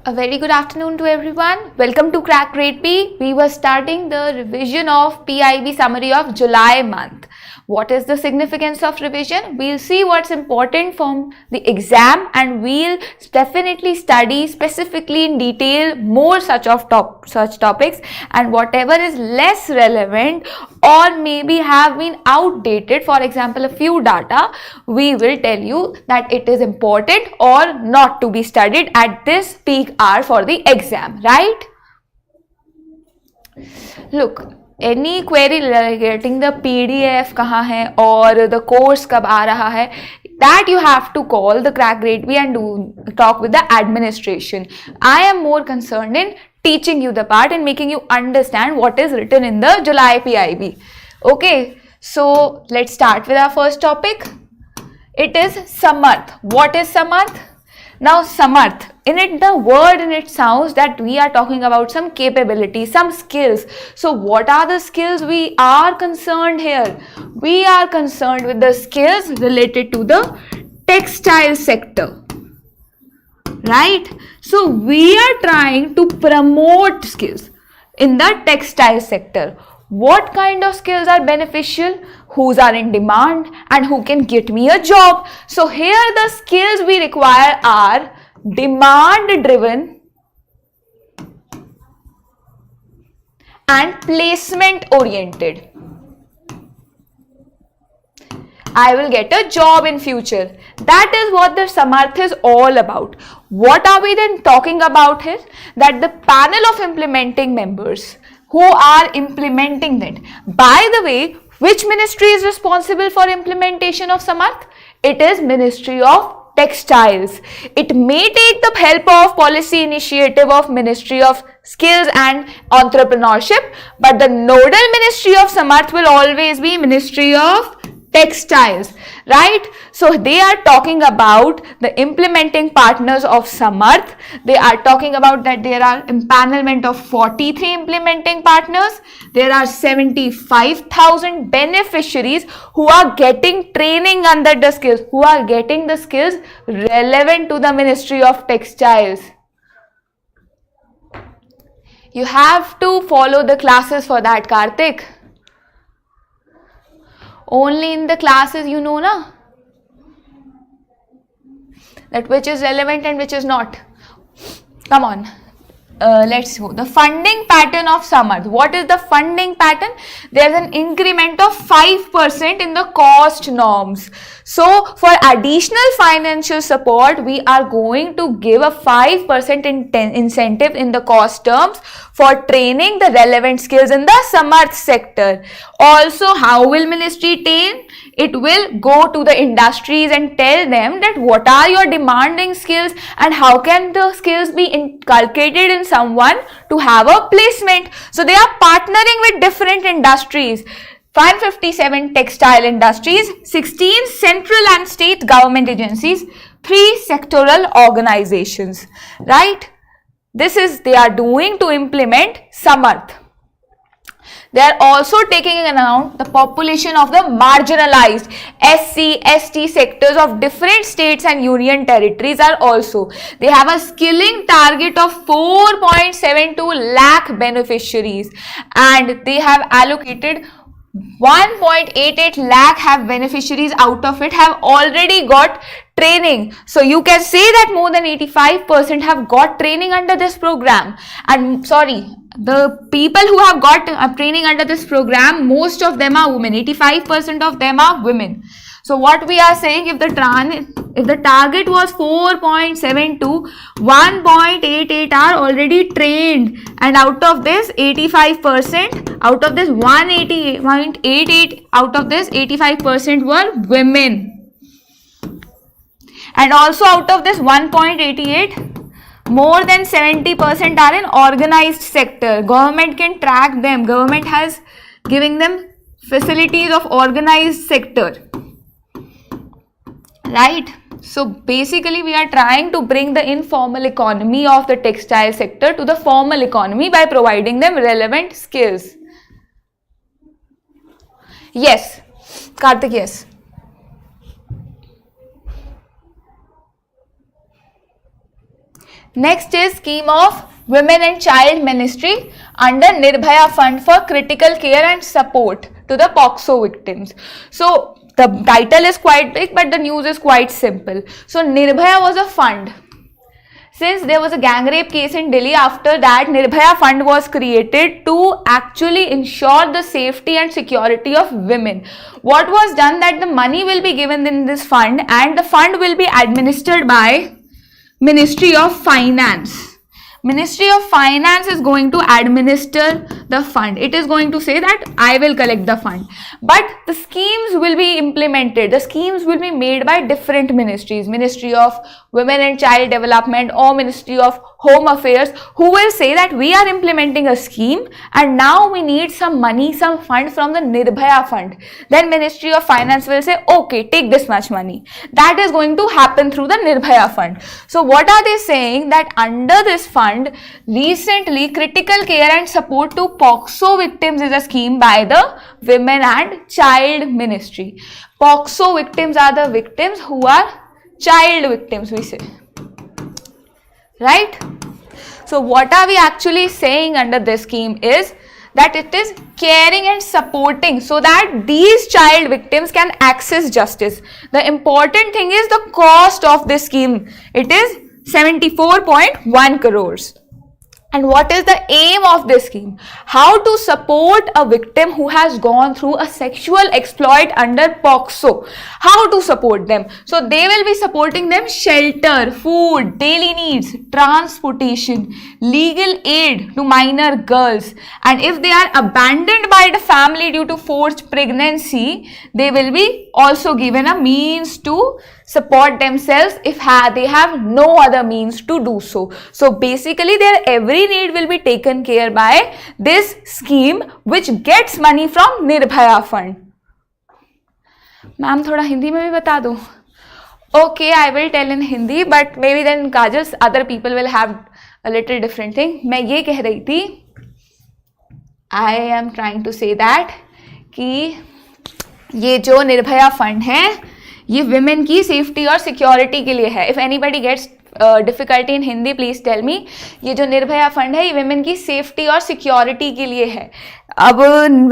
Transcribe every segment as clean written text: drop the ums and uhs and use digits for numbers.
A very good afternoon to everyone. Welcome to Crack Grade B. We were starting the revision of PIB summary of July month. What is the significance of revision? We'll see what's important from the exam and we'll definitely study specifically in detail more such topics, and whatever is less relevant or maybe have been outdated, for example a few data, we will tell you that it is important or not to be studied at this peak hour for the exam, right? Look, any query getting the PDF कहाँ है और the course कब आ रहा है, that you have to call the Crack Grade B and talk with the administration. I am more concerned in teaching you the part and making you understand what is written in the July PIB. Okay, so let's start with our first topic. It is Samarth. What is Samarth? Now Samarth, in it the word in it sounds that we are talking about some capability, some skills. So what are the skills we are concerned here? We are concerned with the skills related to the textile sector, right? So we are trying to promote skills in the textile sector. What kind of skills are beneficial, whose are in demand, and who can get me a job? So here the skills we require are demand driven and placement oriented. I will get a job in future. That is what the Samarth is all about. What are we then talking about here? That the panel of implementing members who are implementing that. By the way, which ministry is responsible for implementation of Samarth? It is Ministry of Textiles. It may take the help of policy initiative of Ministry of Skills and Entrepreneurship, but the nodal ministry of Samarth will always be Ministry of Textiles, right? So they are talking about the implementing partners of Samarth. They are talking about that there are empanelment of 43 implementing partners. There are 75,000 beneficiaries who are getting training under the skills, who are getting the skills relevant to the Ministry of Textiles. You have to follow the classes for that, Karthik. Only in the classes you know na, that which is relevant and which is not. Come on, let's go. The funding pattern of Samarth. What is the funding pattern? There is an increment of 5% in the cost norms. So for additional financial support, we are going to give a 5% incentive in the cost terms for training the relevant skills in the Samarth sector. Also, how will ministry train? It will go to the industries and tell them that what are your demanding skills and how can the skills be inculcated in someone to have a placement. So they are partnering with different industries. 557 textile industries, 16 central and state government agencies, 3 sectoral organizations, right? This is they are doing to implement Samarth. They are also taking into account the population of the marginalized SC, ST sectors of different states and union territories are also. They have a skilling target of 4.72 lakh beneficiaries and they have allocated 1.88 lakh have beneficiaries, out of it have already got training. So you can say that more than 85% have got training under this program. And the people who have got training under this program, most of them are women. 85% of them are women. So what we are saying, if the target was 4.72, 1.88 are already trained, and out of this 85%, out of this 180.88, out of this 85% were women. And also out of this 1.88, more than 70% are in organized sector. Government can track them. Government has giving them facilities of organized sector. Right? So basically we are trying to bring the informal economy of the textile sector to the formal economy by providing them relevant skills. Yes, Karthik, yes. Next is scheme of Women and Child Ministry under Nirbhaya Fund for critical care and support to the POCSO victims. So the title is quite big, but the news is quite simple. So Nirbhaya was a fund. Since there was a gang rape case in Delhi, after that Nirbhaya Fund was created to actually ensure the safety and security of women. What was done that the money will be given in this fund and the fund will be administered by Ministry of Finance. Ministry of Finance is going to administer the fund. It is going to say that I will collect the fund. But the schemes will be implemented. The schemes will be made by different ministries. Ministry of Women and Child Development or Ministry of Home Affairs, who will say that we are implementing a scheme and now we need some money, some fund from the Nirbhaya Fund. Then Ministry of Finance will say, okay, take this much money. That is going to happen through the Nirbhaya Fund. So what are they saying? That under this fund, recently critical care and support to POCSO victims is a scheme by the Women and Child Ministry. POCSO victims are the victims who are child victims, we say. Right? So what are we actually saying under this scheme is that it is caring and supporting so that these child victims can access justice. The important thing is the cost of this scheme. It is 74.1 crores. And what is the aim of this scheme? How to support a victim who has gone through a sexual exploit under POCSO. How to support them? So they will be supporting them shelter, food, daily needs, transportation, legal aid to minor girls. And if they are abandoned by the family due to forced pregnancy, they will be also given a means to support themselves if they have no other means to do so. So basically their every need will be taken care by this scheme which gets money from Nirbhaya Fund. Ma'am, thoda Hindi mein bhi bata do. Okay, I will tell in Hindi, but maybe then Kajal, other people will have a little different thing. मैं ये कह रही थी, I am trying to say that कि ये जो Nirbhaya fund है ये विमेन की सेफ्टी और सिक्योरिटी के लिए है. If anybody gets difficulty in Hindi please tell me. ये जो निर्भया फंड है ये विमेन की सेफ्टी और सिक्योरिटी के लिए है. अब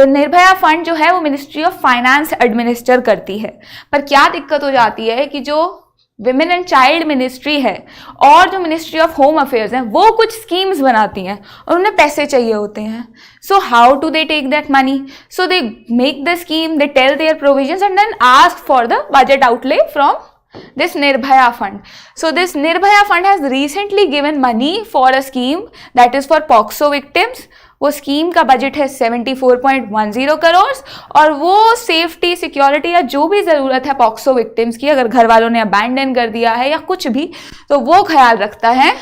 निर्भया फंड जो है वो मिनिस्ट्री ऑफ फाइनेंस एडमिनिस्टर करती है, पर क्या दिक्कत हो जाती है कि जो विमेन एंड चाइल्ड मिनिस्ट्री है और जो मिनिस्ट्री ऑफ होम अफेयर्स है वो कुछ स्कीम्स बनाती हैं और उन्हें पैसे चाहिए होते हैं. So how to they take that money? So they make the scheme, they tell their provisions and then ask for the budget outlay from this Nirbhaya Fund. So this Nirbhaya Fund has recently given money for a scheme that is for POCSO victims. वो scheme का budget है 74.10 करोड़ और वो safety security या जो भी ज़रूरत है पॉक्सो विक्टिम्स की, अगर घर वालों ने अबैंडन कर दिया है या कुछ भी, तो वो ख्याल रखता है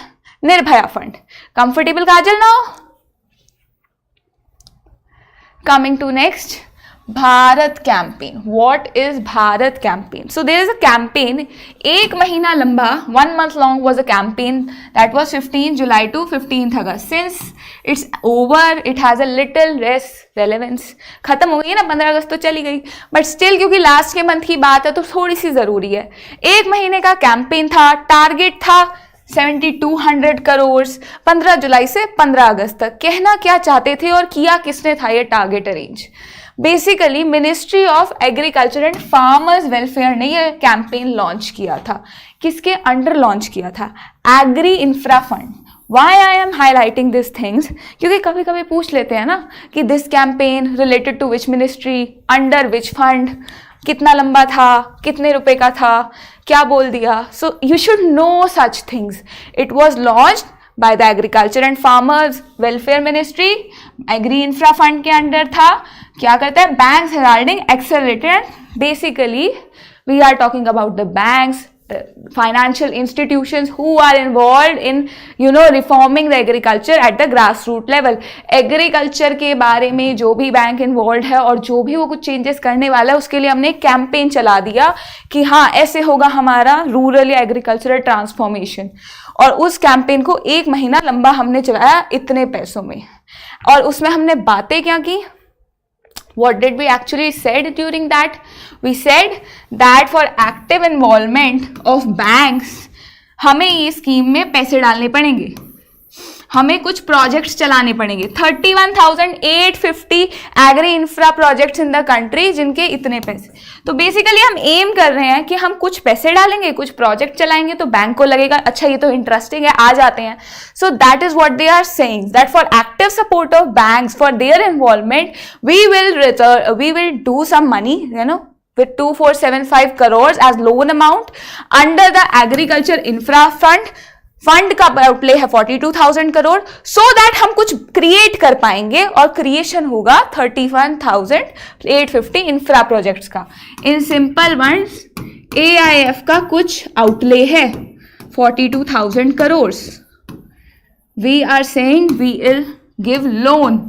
Nirbhaya fund. Comfortable Kajal now? Coming to next, Bharat campaign. What is Bharat campaign? So there is a campaign, एक महीना लंबा, 1 month long was a campaign that was 15 July to 15th August. Since it's over, it has a little less relevance. खत्म हो गई ना, 15 अगस्त तो चली गई, बट स्टिल क्योंकि लास्ट के मंथ की बात है तो थोड़ी सी जरूरी है. एक महीने का कैंपेन था, टारगेट था 7200 करोड़, 15 जुलाई से 15 अगस्त तक. कहना क्या चाहते थे और किया किसने था ये target arrange? Basically ministry of agriculture and farmers welfare ने यह कैंपेन लॉन्च किया था. किसके अंडर लॉन्च किया था? Agri infra fund. Why I am highlighting this things? क्योंकि कभी कभी पूछ लेते हैं ना कि this campaign related to which ministry, under which fund, कितना लंबा था, कितने रुपए का था, क्या बोल दिया. So you should know such things. It was launched by the agriculture and farmers welfare ministry. Agri infra fund के अंडर था. क्या करता है? Banks heralding accelerated. Basically we are talking about the banks, financial institutions who are involved in reforming the agriculture at the grassroots level. Agriculture के बारे में जो भी बैंक इन्वॉल्व है और जो भी वो कुछ चेंजेस करने वाला है उसके लिए हमने एक कैंपेन चला दिया कि हाँ ऐसे होगा हमारा रूरल या एग्रीकल्चरल ट्रांसफॉर्मेशन. और उस कैंपेन को 1 महीना लंबा हमने चलाया इतने पैसों में. और उसमें हमने बातें क्या की? What did we actually said during that? We said that for active involvement of banks, हमें ये स्कीम में पैसे डालने पड़ेंगे, हमें कुछ प्रोजेक्ट्स चलाने पड़ेंगे। 31,850 agri infra projects in the country, जिनके इतने पैसे। तो बेसिकली हम एम कर रहे हैं कि हम कुछ पैसे डालेंगे, कुछ प्रोजेक्ट चलाएंगे, तो बैंक को लगेगा अच्छा ये तो इंटरेस्टिंग है, आ जाते हैं। So that is what they are saying, that for active support of banks for their involvement we will do some money, you know, with 2475 crores as loan amount under the agriculture infra fund का outlay है 42,000 crore, so that हम कुछ create कर पाएंगे, और creation होगा 31,850 infra projects का। In simple words AIF का कुछ आउटले है 42,000 crore. We are saying we will give loan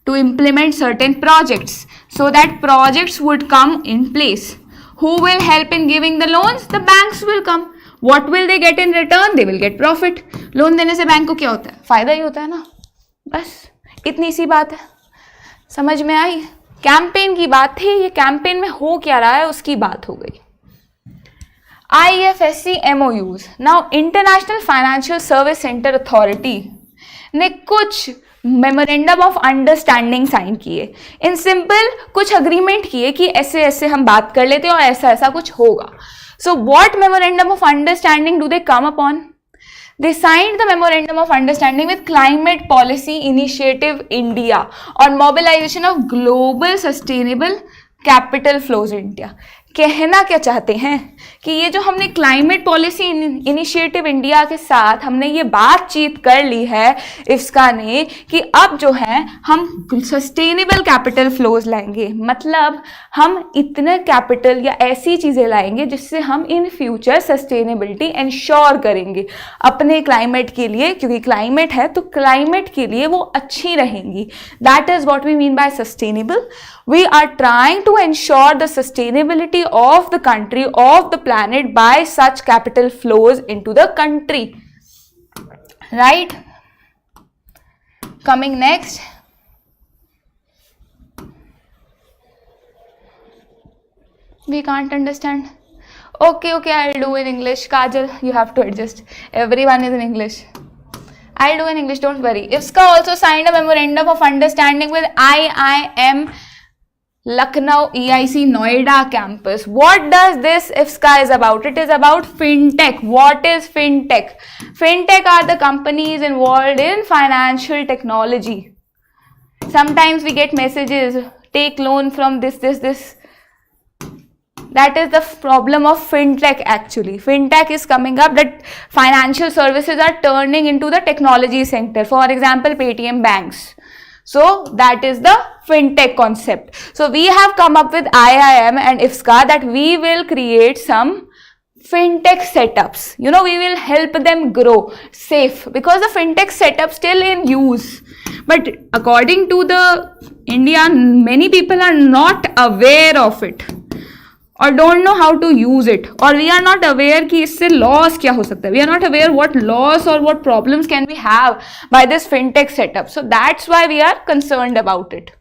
to implement certain projects so that projects would come in place. Who will help in giving the loans? The banks will come. What will they get in return? They will get profit. Loan देने से bank को क्या होता है? फायदा ही होता है ना, बस इतनी सी बात है। समझ में आई? कैंपेन की बात थी, ये कैंपेन में हो क्या रहा है उसकी बात हो गई। IFSC MOUs, now international financial service centre authority ने कुछ मेमोरेंडम ऑफ अंडरस्टैंडिंग साइन किए। इन सिंपल कुछ अग्रीमेंट किए कि ऐसे ऐसे हम बात कर लेते हैं और ऐसा ऐसा कुछ होगा। So what memorandum of understanding do they come upon? They signed the memorandum of understanding with Climate Policy Initiative India on mobilization of global sustainable capital flows in India. कहना क्या चाहते हैं कि ये जो हमने क्लाइमेट पॉलिसी इनिशिएटिव इंडिया के साथ हमने ये बातचीत कर ली है इफ्स्का ने कि अब जो है हम सस्टेनेबल कैपिटल फ्लोज लाएंगे, मतलब हम इतने कैपिटल या ऐसी चीज़ें लाएंगे जिससे हम इन फ्यूचर सस्टेनेबिलिटी इंश्योर करेंगे अपने क्लाइमेट के लिए, क्योंकि क्लाइमेट है तो क्लाइमेट के लिए वो अच्छी रहेंगी। That is what we mean by sustainable. We are trying to ensure the sustainability of the country, of the planet by such capital flows into the country. Right? Coming next. We can't understand. Okay, I'll do in English. Kajal, you have to adjust. Everyone is in English. I'll do in English, don't worry. IFSCA also signed a memorandum of understanding with IIM Lucknow EIC Noida campus. What does this IFSCA is about? It is about fintech. What is fintech? Fintech are the companies involved in financial technology. Sometimes we get messages, take loan from this. That is the problem of fintech actually. Fintech is coming up, that financial services are turning into the technology sector. For example, Paytm banks. So that is the fintech concept. So we have come up with IIM and IFSCA that we will create some fintech setups. You know, we will help them grow safe because the fintech setup still in use. But according to the India, many people are not aware of it or don't know how to use it, or we are not aware कि इससे loss क्या हो सकता है. We are not aware what loss or what problems can we have by this fintech setup. So that's why we are concerned about it.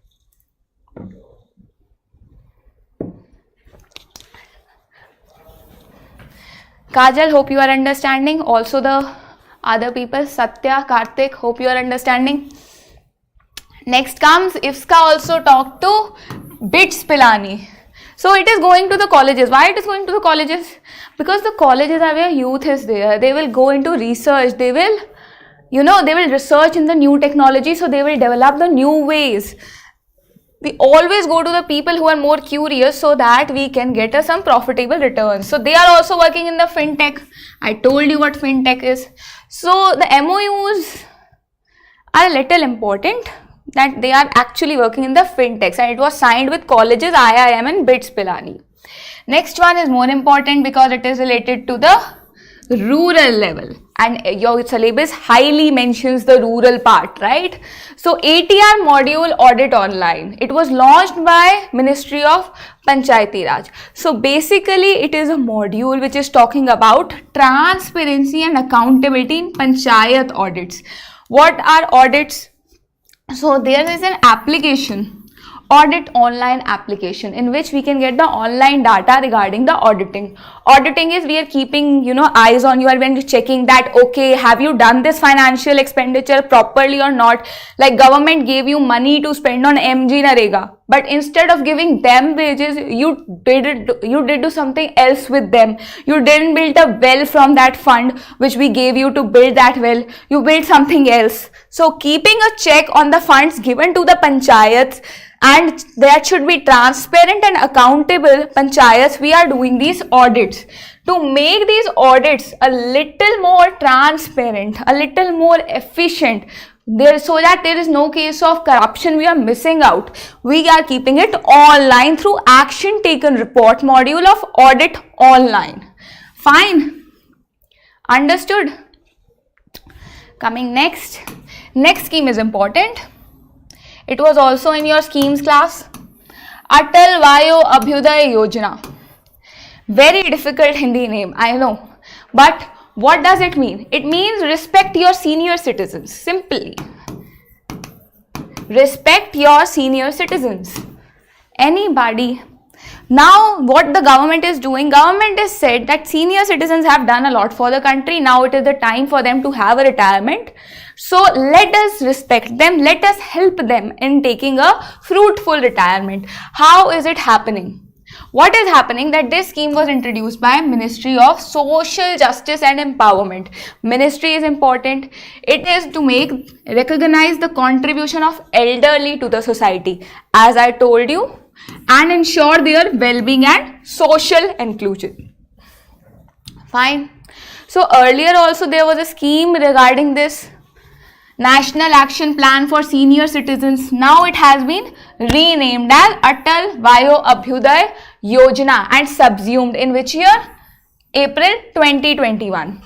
Kajal, hope you are understanding. Also the other people, Satya, Karthik, hope you are understanding. Next comes IFSCA also talked to BITS Pilani. So it is going to the colleges. Why it is going to the colleges? Because the colleges are where youth is there. They will go into research. They will, they will research in the new technology. So they will develop the new ways. We always go to the people who are more curious so that we can get some profitable returns. So they are also working in the fintech. I told you what fintech is. So the MOUs are a little important, that they are actually working in the fintechs, and it was signed with colleges, IIM and BITS Pilani. Next one is more important because it is related to the rural level, and your syllabus highly mentions the rural part, right? So ATR module audit online, it was launched by Ministry of Panchayati Raj. So basically it is a module which is talking about transparency and accountability in panchayat audits. What are audits? So there is an application Audit online application, in which we can get the online data regarding the auditing. Auditing is we are keeping, eyes on you, and when checking that, okay, have you done this financial expenditure properly or not? Like government gave you money to spend on MG Narega, but instead of giving them wages, you did do something else with them. You didn't build a well from that fund which we gave you to build that well. You built something else. So keeping a check on the funds given to the panchayats, and that should be transparent and accountable panchayats, we are doing these audits. To make these audits a little more transparent, a little more efficient, so that there is no case of corruption we are missing out, we are keeping it online through action taken report module of audit online. Fine. Understood? Coming next scheme is important. It was also in your schemes class. Atal Vayo Abhyuday Yojana. Very difficult Hindi name, I know. But what does it mean? It means respect your senior citizens. Simply. Respect your senior citizens. Anybody. Now what the government is doing, government has said that senior citizens have done a lot for the country. Now it is the time for them to have a retirement. So let us respect them, let us help them in taking a fruitful retirement. How is it happening? What is happening that this scheme was introduced by Ministry of Social Justice and Empowerment. Ministry is important. It is to recognize the contribution of elderly to the society, as I told you, and ensure their well-being and social inclusion. Fine. So earlier also there was a scheme regarding this National Action Plan for Senior Citizens. Now it has been renamed as Atal Vayo Abhyuday Yojana and subsumed in which year? April 2021.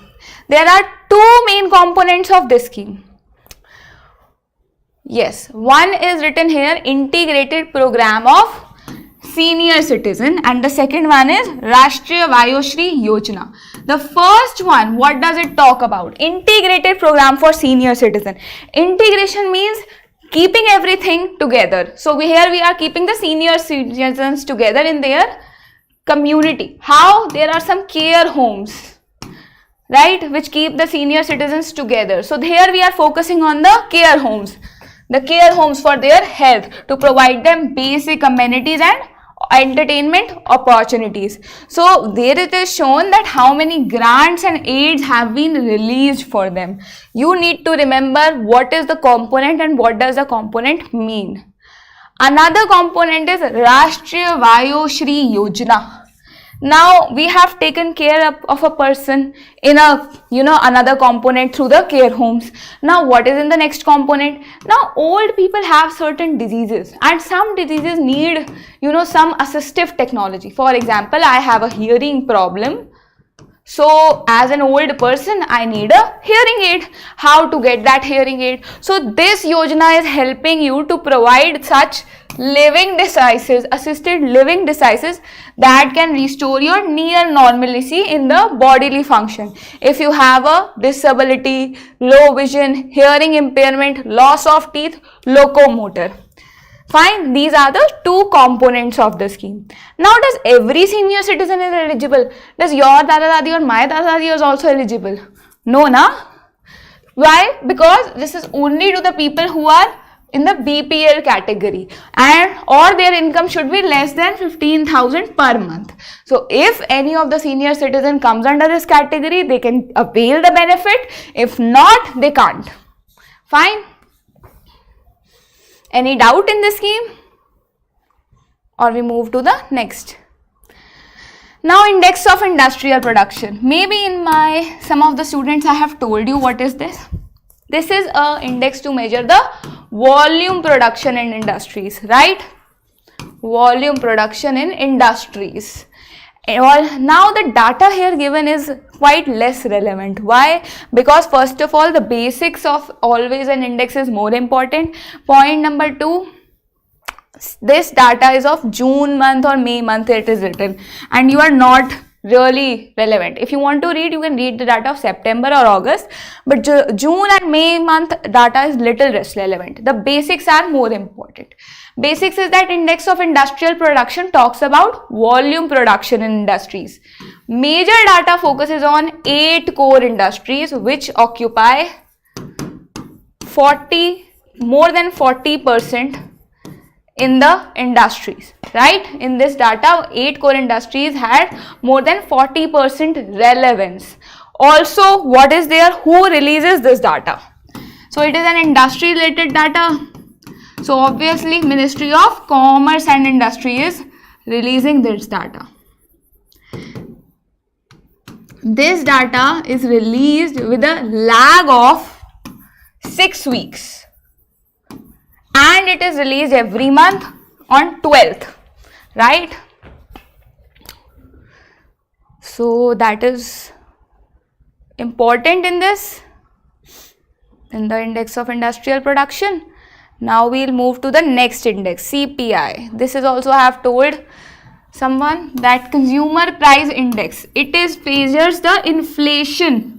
There are two main components of this scheme. Yes, one is written here, Integrated Program of Senior Citizen, and the second one is Rashtriya Vayoshri Yojana. The first one, what does it talk about? Integrated Program for Senior Citizen. Integration means keeping everything together. So here we are keeping the senior citizens together in their community. How? There are some care homes, right, which keep the senior citizens together. So here we are focusing on the care homes. The care homes for their health, to provide them basic amenities and entertainment opportunities. So there it is shown that how many grants and aids have been released for them. You need to remember what is the component and what does the component mean. Another component is Rashtriya Vayoshri Yojana. Now we have taken care of a person in a another component through the care homes. Now what is in the next component? Now old people have certain diseases, and some diseases need some assistive technology. For example, I have a hearing problem. So as an old person, I need a hearing aid. How to get that hearing aid? So this Yojana is helping you to provide such living devices, assisted living devices that can restore your near normalcy in the bodily function. If you have a disability, low vision, hearing impairment, loss of teeth, locomotor. Fine, these are the two components of the scheme. Now, does every senior citizen is eligible? Does your Dada Dadi or my Dada Dadi is also eligible? No, na? Why? Because this is only to the people who are in the BPL category, and or their income should be less than 15,000 per month. So if any of the senior citizen comes under this category, they can avail the benefit. If not, they can't. Fine. Any doubt in this scheme? Or we move to the next. Now, index of industrial production. Maybe in some of the students I have told you what is this. This is a index to measure the volume production in industries, right? Volume production in industries. Now the data here given is quite less relevant. Why? Because first of all, the basics of always an index is more important. Point number 2, this data is of June month or May month it is written, and you are not really relevant. If you want to read, you can read the data of September or August, but June and May month data is little less relevant. The basics are more important. Basics is that index of industrial production talks about volume production in industries. Major data focuses on 8 core industries which occupy more than 40% in the industries, right? In this data, 8 core industries had more than 40% relevance. Also, what is there? Who releases this data? So it is an industry related data. So obviously, Ministry of Commerce and Industry is releasing this data. This data is released with a lag of 6 weeks. And it is released every month on 12th, right? So that is important in this, in the index of industrial production. Now we'll move to the next index, CPI. This is also I have told someone that consumer price index. It measures the inflation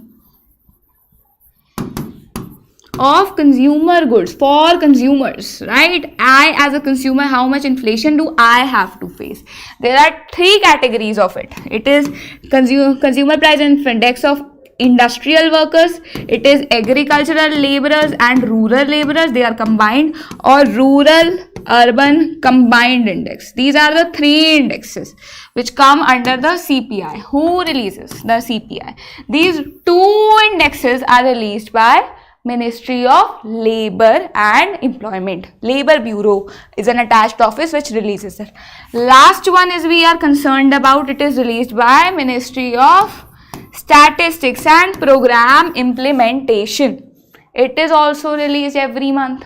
of consumer goods for consumers, right? I as a consumer, how much inflation do I have to face? There are 3 categories of it. It is consumer price index of industrial workers, it is agricultural laborers and rural laborers, they are combined, or rural urban combined index. These are the 3 indexes which come under the CPI. Who releases the CPI? These 2 indexes are released by Ministry of Labor and Employment. Labor Bureau is an attached office which releases it. Last one is we are concerned about. It is released by Ministry of Statistics and Program Implementation. It is also released every month,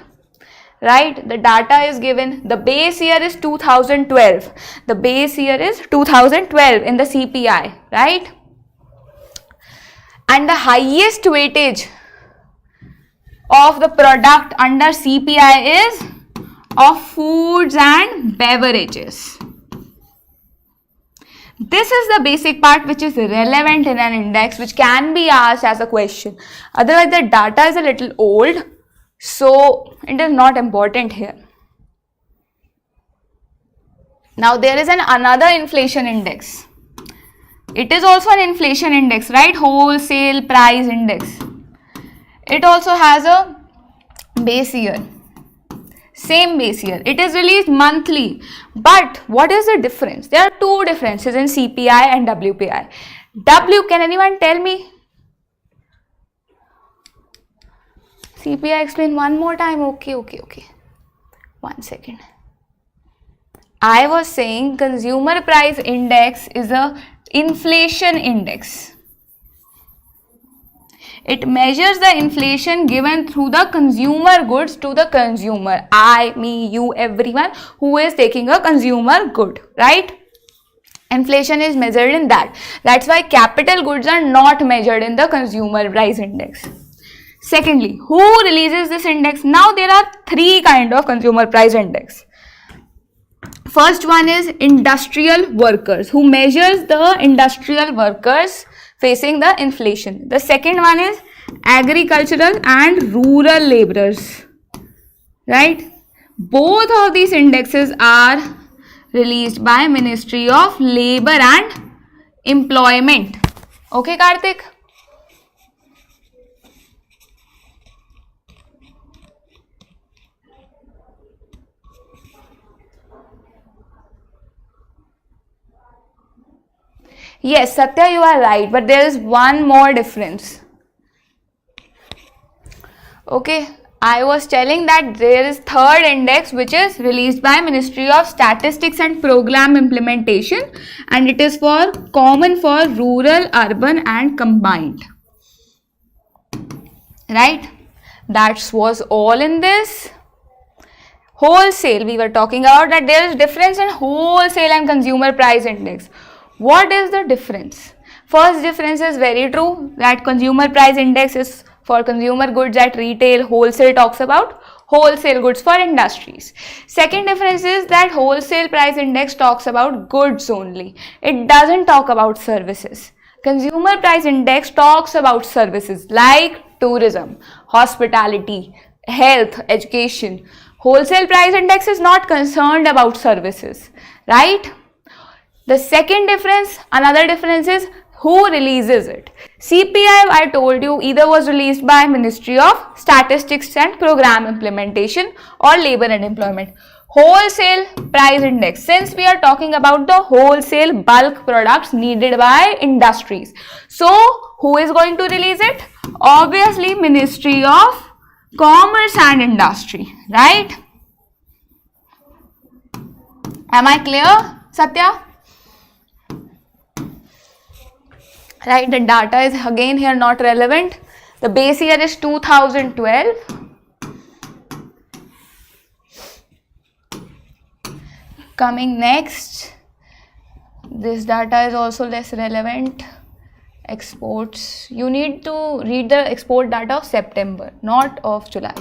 right? The data is given. The base year is 2012. The base year is 2012 in the CPI, right? And the highest weightage of the product under CPI is of foods and beverages. This is the basic part which is relevant in an index, which can be asked as a question. Otherwise, the data is a little old, so it is not important here. Now, there is another inflation index. It is also an inflation index, right? Wholesale price index. It also has a base year, same base year. It is released monthly. But what is the difference? There are 2 differences in CPI and WPI. Can anyone tell me? CPI explain one more time. Okay. 1 second. I was saying consumer price index is a inflation index. It measures the inflation given through the consumer goods to the consumer. I, me, you, everyone who is taking a consumer good, right? Inflation is measured in that. That's why capital goods are not measured in the consumer price index. Secondly, who releases this index? Now there are 3 kinds of consumer price index. First one is industrial workers, who measures the industrial workers facing the inflation. The second one is agricultural and rural laborers, right? Both of these indexes are released by Ministry of Labor and Employment. Okay, Karthik? Yes, Satya, you are right, but there is one more difference. Okay, I was telling that there is third index which is released by Ministry of Statistics and Program Implementation, and it is for common for rural, urban and combined. Right? That was all in this. Wholesale, we were talking about that there is difference in wholesale and consumer price index. What is the difference? First difference is very true, that consumer price index is for consumer goods at retail. Wholesale talks about wholesale goods for industries. Second difference is that wholesale price index talks about goods only. It doesn't talk about services. Consumer price index talks about services like tourism, hospitality, health, education. Wholesale price index is not concerned about services, right? The second difference, another difference is who releases it. CPI, I told you, either was released by Ministry of Statistics and Program Implementation or Labor and Employment. Wholesale price index, since we are talking about the wholesale bulk products needed by industries. So, who is going to release it? Obviously, Ministry of Commerce and Industry, right? Am I clear, Satya? Right, the data is again here not relevant. The base year is 2012. Coming next, this data is also less relevant. Exports, you need to read the export data of September, not of July.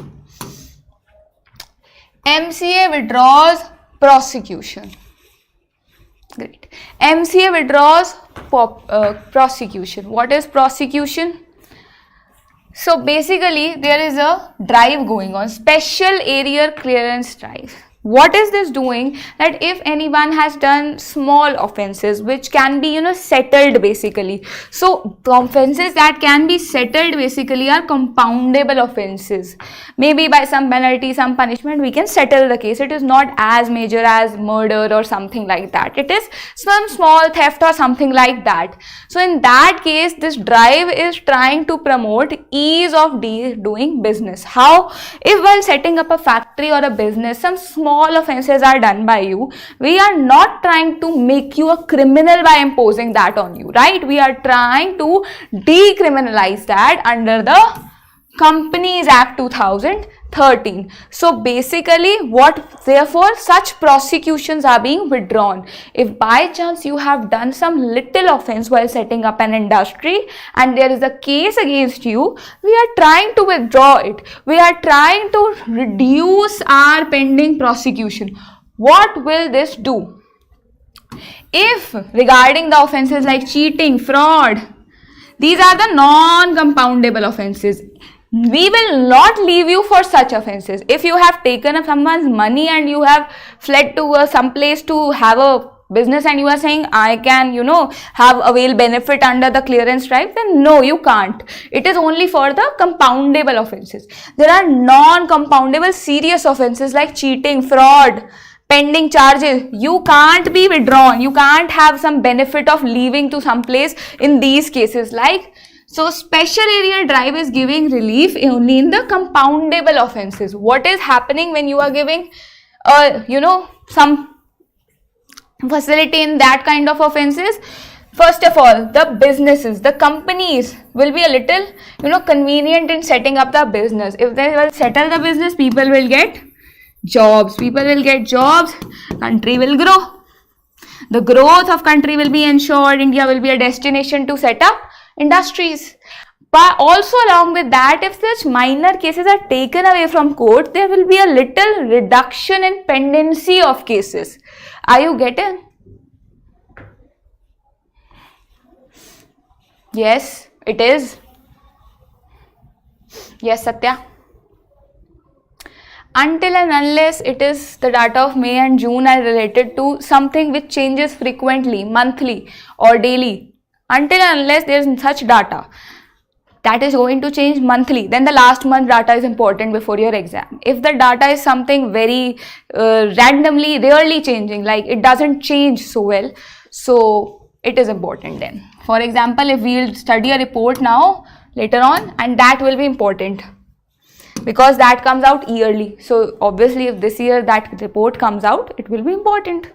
MCA withdraws prosecution. Great. MCA withdraws prosecution. What is prosecution? So basically there is a drive going on, special area clearance drive. What is this doing? That if anyone has done small offenses which can be settled basically. So the offenses that can be settled basically are compoundable offenses. Maybe by some penalty, some punishment, we can settle the case. It is not as major as murder or something like that. It is some small theft or something like that. So in that case, this drive is trying to promote ease of doing business. How? If while setting up a factory or a business, some small offenses are done by you, we are not trying to make you a criminal by imposing that on you, right? We are trying to decriminalize that under the Companies Act 2013. So basically therefore such prosecutions are being withdrawn. If by chance you have done some little offense while setting up an industry and there is a case against you, we are trying to withdraw it. We are trying to reduce our pending prosecution. What will this do? If regarding the offenses like cheating, fraud, these are the non-compoundable offenses. We will not leave you for such offenses. If you have taken up someone's money and you have fled to some place to have a business and you are saying I can avail benefit under the clearance drive, then no, you can't. It is only for the compoundable offenses. There are non-compoundable serious offenses like cheating, fraud, pending charges. You can't be withdrawn. You can't have some benefit of leaving to some place in these cases. So special area drive is giving relief only in the compoundable offenses. What is happening when you are giving some facility in that kind of offenses? First of all, the businesses, the companies will be a little convenient in setting up the business. If they will settle the business, people will get jobs. People will get jobs, country will grow. The growth of country will be ensured. India will be a destination to set up industries. But also along with that, if such minor cases are taken away from court, there will be a little reduction in pendency of cases. Are you getting? Yes, it is. Yes, Satya. Until and unless it is the data of May and June are related to something which changes frequently, monthly or daily. Until and unless there is such data that is going to change monthly, then the last month data is important before your exam. If the data is something very randomly, rarely changing, like it doesn't change so well, so it is important then. For example, if we will study a report now, later on, and that will be important because that comes out yearly. So obviously if this year that report comes out, it will be important.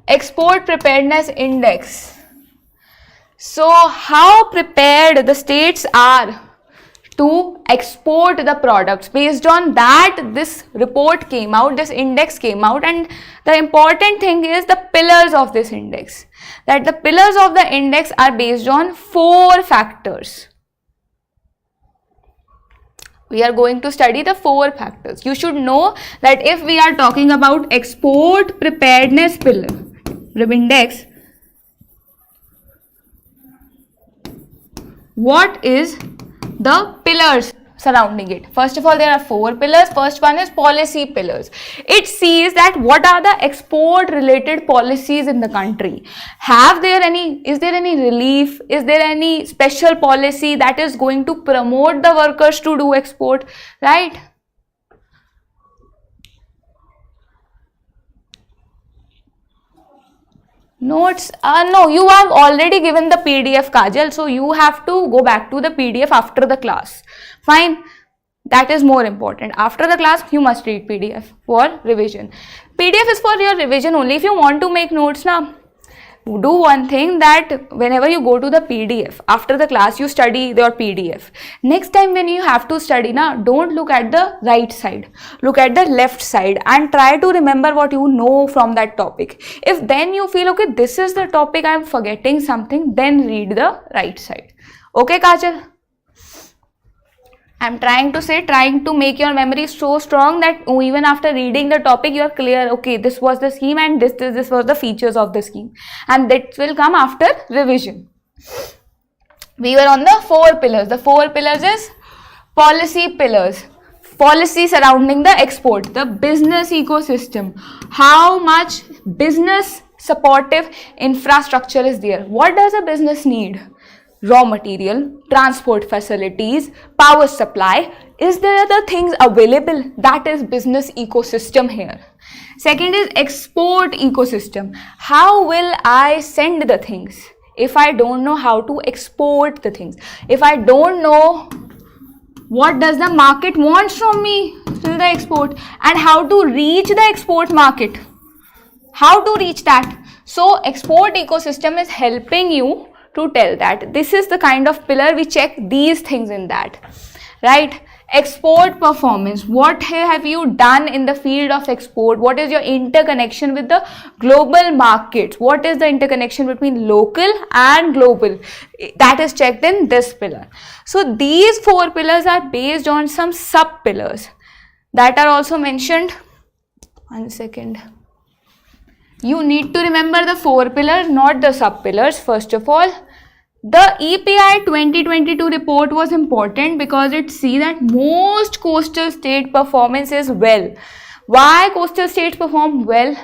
Export Preparedness Index. So how prepared the states are to export the products. Based on that, this report came out, this index came out, and the important thing is the pillars of this index. That the pillars of the index are based on 4 factors. We are going to study the 4 factors. You should know that if we are talking about export preparedness pillar index, what is the pillars surrounding it? First of all, there are 4 pillars. First one is policy pillars. It sees that what are the export related policies in the country. Is there any relief? Is there any special policy that is going to promote the workers to do export, right? Notes? No, you have already given the PDF, Kajal, so you have to go back to the PDF after the class. Fine, that is more important. After the class, you must read PDF for revision. PDF is for your revision only. If you want to make notes now, do one thing, that whenever you go to the PDF, after the class, you study your PDF. Next time when you have to study now, don't look at the right side. Look at the left side and try to remember what you know from that topic. If then you feel, okay, this is the topic, I am forgetting something, then read the right side. Okay, Kajal? I am trying to make your memory so strong that even after reading the topic, you are clear, okay, this was the scheme and this was the features of the scheme. And that will come after revision. We were on the 4 pillars. The 4 pillars is policy pillars. Policy surrounding the export, the business ecosystem, how much business supportive infrastructure is there. What does a business need? Raw material, transport facilities, power supply. Is there the things available? That is business ecosystem here. Second is export ecosystem. How will I send the things if I don't know how to export the things? If I don't know what does the market wants from me till the export, and how to reach the export market, how to reach that. So export ecosystem is helping you to tell that this is the kind of pillar we check these things in that, right? Export performance. What have you done in the field of export? What is your interconnection with the global markets? What is the interconnection between local and global? That is checked in this pillar. So these 4 pillars are based on some sub pillars that are also mentioned. One second. You need to remember the 4 pillars, not the sub pillars. First of all, the EPI 2022 report was important because it see that most coastal state performances well. Why coastal states perform well?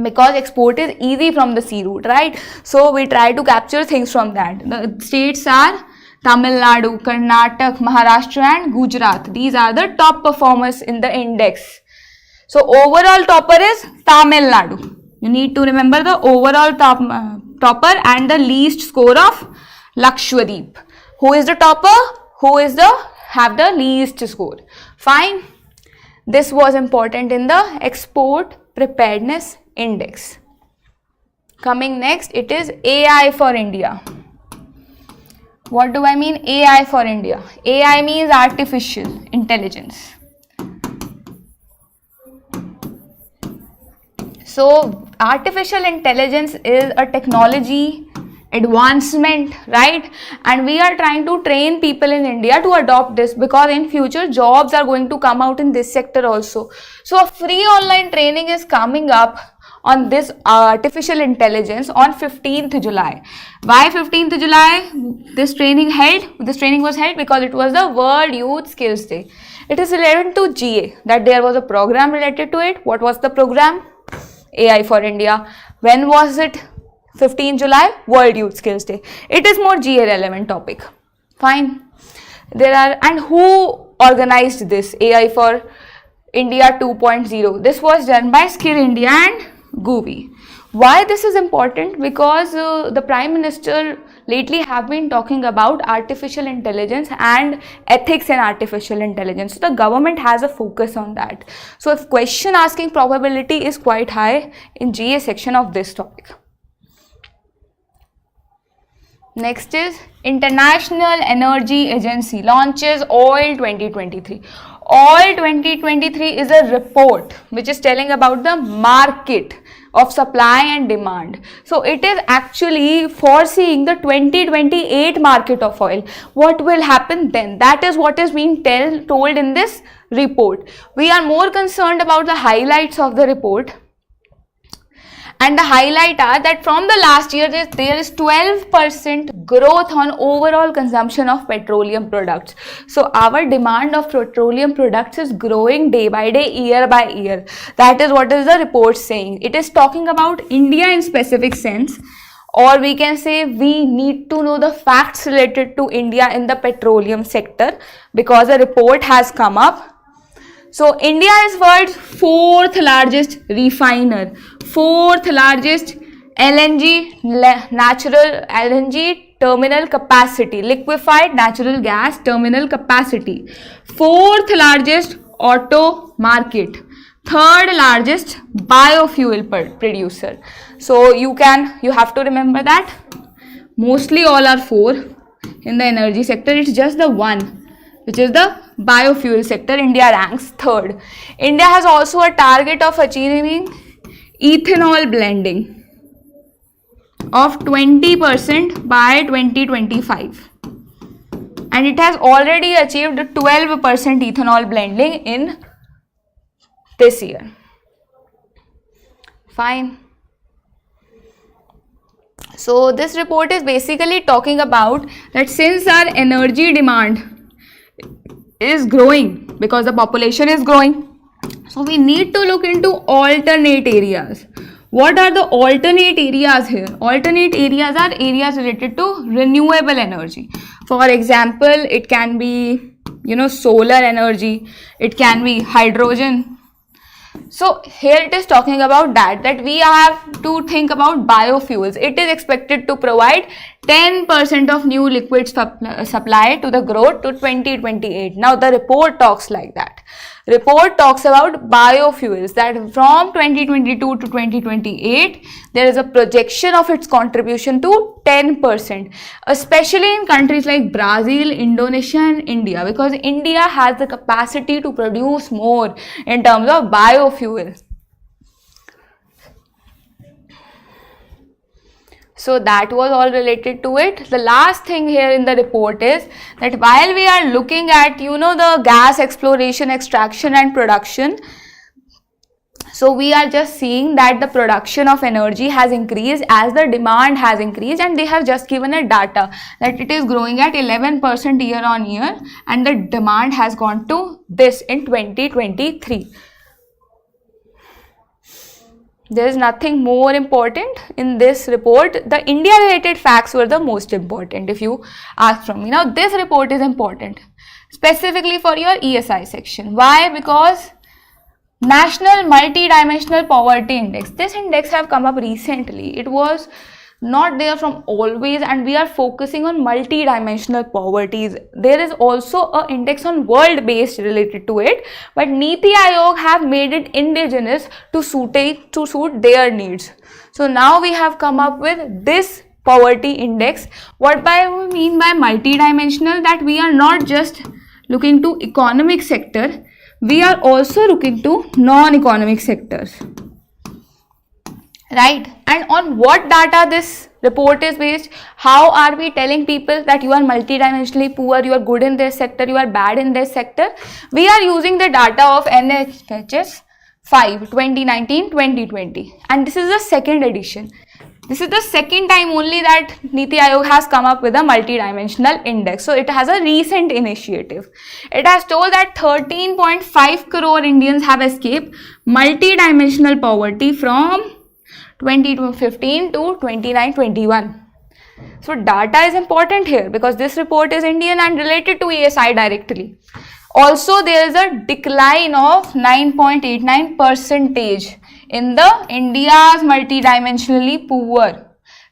Because export is easy from the sea route, right? So we try to capture things from that. The states are Tamil Nadu, Karnataka, Maharashtra and Gujarat. These are the top performers in the index. So overall topper is Tamil Nadu. You need to remember the overall topper and the least score of Lakshadweep. Who is the topper? Who is have the least score? Fine. This was important in the export preparedness index. Coming next, it is AI for India. What do I mean AI for India? AI means artificial intelligence. So artificial intelligence is a technology advancement, right? And we are trying to train people in India to adopt this, because in future jobs are going to come out in this sector also. So a free online training is coming up on this artificial intelligence on 15th July. Why 15th July? This training was held because it was the World Youth Skills Day. It is related to GA, that there was a program related to it. What was the program? AI for India. When was it? 15 July, World Youth Skills Day. It is more GA relevant topic. Fine. And who organized this AI for India 2.0? This was done by Skill India and GUVI. Why this is important? Because the Prime Minister lately have been talking about artificial intelligence and ethics in artificial intelligence. So the government has a focus on that. So if question asking probability is quite high in GA section of this topic. Next is International Energy Agency launches Oil 2023. Oil 2023 is a report which is telling about the market of supply and demand. So it is actually foreseeing the 2028 market of oil. What will happen then? That is what is being told in this report. We are more concerned about the highlights of the report. And the highlight are that from the last year there is 12% growth on overall consumption of petroleum products. So our demand of petroleum products is growing day by day, year by year. That is what is the report saying. It is talking about India in specific sense, or we can say we need to know the facts related to India in the petroleum sector because a report has come up. So India is world's 4th largest refiner, 4th largest LNG, natural LNG terminal capacity, liquefied natural gas terminal capacity, 4th largest auto market, 3rd largest biofuel producer. So you have to remember that mostly all are 4 in the energy sector. It's just the one which is the biofuel sector. India ranks 3rd. India has also a target of achieving ethanol blending of 20% by 2025, and it has already achieved 12% ethanol blending in this year. Fine. So this report is basically talking about that since our energy demand is growing because the population is growing, so we need to look into alternate areas. What are the alternate areas here? Alternate areas are areas related to renewable energy. For example, it can be solar energy, it can be hydrogen. So here it is talking about that we have to think about biofuels. It is expected to provide 10% of new liquid supply to the growth to 2028. Now the report talks like that. Report talks about biofuels, that from 2022 to 2028 there is a projection of its contribution to 10%, especially in countries like Brazil, Indonesia and India, because India has the capacity to produce more in terms of biofuel. So that was all related to it. The last thing here in the report is that while we are looking at the gas exploration, extraction and production, so we are just seeing that the production of energy has increased as the demand has increased, and they have just given a data that it is growing at 11% year on year and the demand has gone to this in 2023. There is nothing more important in this report. The India related facts were the most important if you ask from me. Now this report is important specifically for your ESI section. Why? Because National Multidimensional Poverty Index, this index have come up recently. It was not there from always, and we are focusing on multi-dimensional poverties. There is also an index on world based related to it, but NITI Aayog have made it indigenous to suit their needs. So now we have come up with this poverty index. What we mean by multi-dimensional, that we are not just looking to economic sector, we are also looking to non-economic sectors. Right? And on what data this report is based? How are we telling people that you are multidimensionally poor, you are good in this sector, you are bad in this sector? We are using the data of NHS 5 2019-2020, and this is the second edition. This is the second time only that NITI Aayog has come up with a multidimensional index. So it has a recent initiative. It has told that 13.5 crore Indians have escaped multidimensional poverty from 2015 to 29-21. So data is important here because this report is Indian and related to ESI directly. Also there is a decline of 9.89% in the India's multidimensionally poor.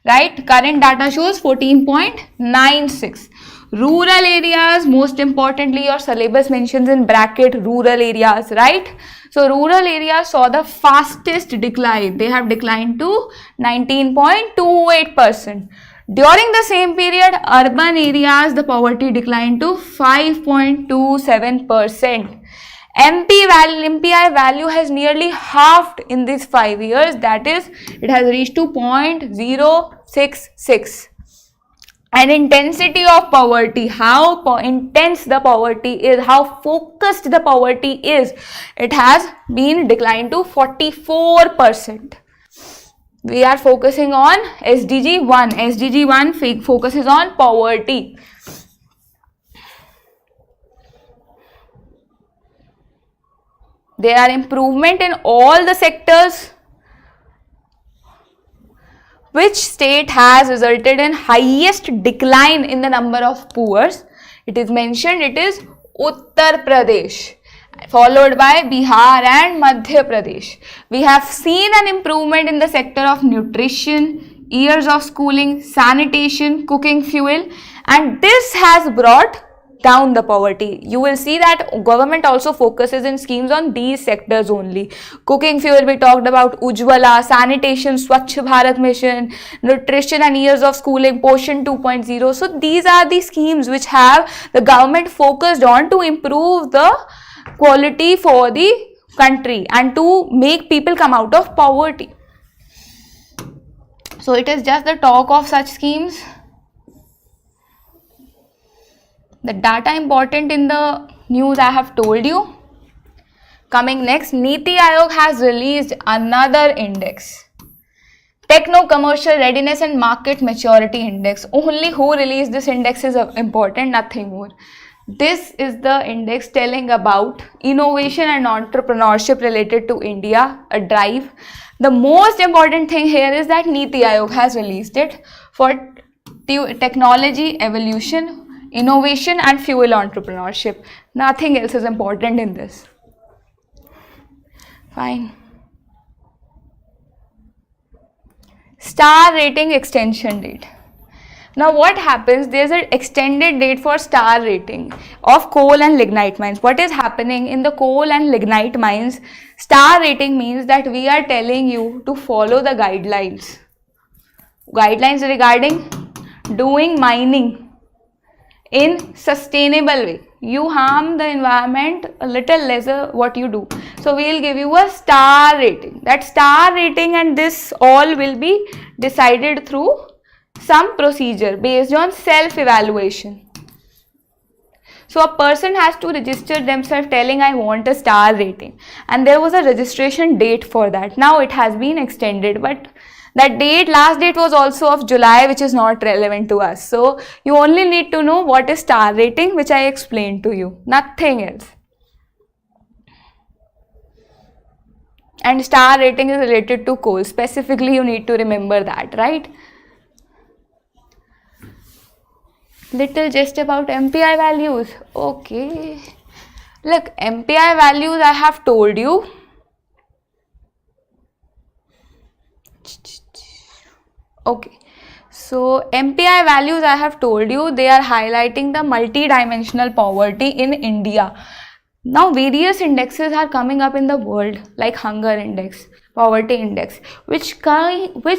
Right? Current data shows 14.96. Rural areas, most importantly, your syllabus mentions in bracket rural areas, right? So rural areas saw the fastest decline. They have declined to 19.28%. During the same period, urban areas, the poverty declined to 5.27%. MPI value has nearly halved in these 5 years, that is, it has reached to 0.066. And intensity of poverty, how intense the poverty is, how focused the poverty is, it has been declined to 44%. We are focusing on SDG 1. SDG 1 focuses on poverty. There are improvement in all the sectors. Which state has resulted in highest decline in the number of poor? It is mentioned, it is Uttar Pradesh, followed by Bihar and Madhya Pradesh. We have seen an improvement in the sector of nutrition, years of schooling, sanitation, cooking fuel, and this has brought down the poverty. You will see that government also focuses in schemes on these sectors only. Cooking fuel we talked about, Ujjwala, sanitation, Swachh Bharat Mission, nutrition and years of schooling, Poshan 2.0. So these are the schemes which have the government focused on to improve the quality for the country and to make people come out of poverty. So it is just the talk of such schemes. The data important in the news I have told you. Coming next, Niti Aayog has released another index. Techno Commercial Readiness and Market Maturity Index. Only who released this index is important, nothing more. This is the index telling about innovation and entrepreneurship related to India, a drive. The most important thing here is that Niti Aayog has released it for technology evolution, innovation and fuel entrepreneurship. Nothing else is important in this. Fine. Star rating extension date. Now what happens, there is an extended date for star rating of coal and lignite mines. What is happening in the coal and lignite mines? Star rating means that we are telling you to follow the guidelines. Guidelines regarding doing mining in sustainable way. You harm the environment a little lesser what you do. So we will give you a star rating. That star rating and this all will be decided through some procedure based on self-evaluation. So a person has to register themselves telling I want a star rating, and there was a registration date for that. Now it has been extended, but that date, last date was also of July, which is not relevant to us. So you only need to know what is star rating, which I explained to you, nothing else. And star rating is related to coal. Specifically, you need to remember that, right? Little just about MPI values. Okay. Look, MPI values I have told you. Okay. So MPI values I have told you, they are highlighting the multi-dimensional poverty in India. Now various indexes are coming up in the world, like hunger index, poverty index, which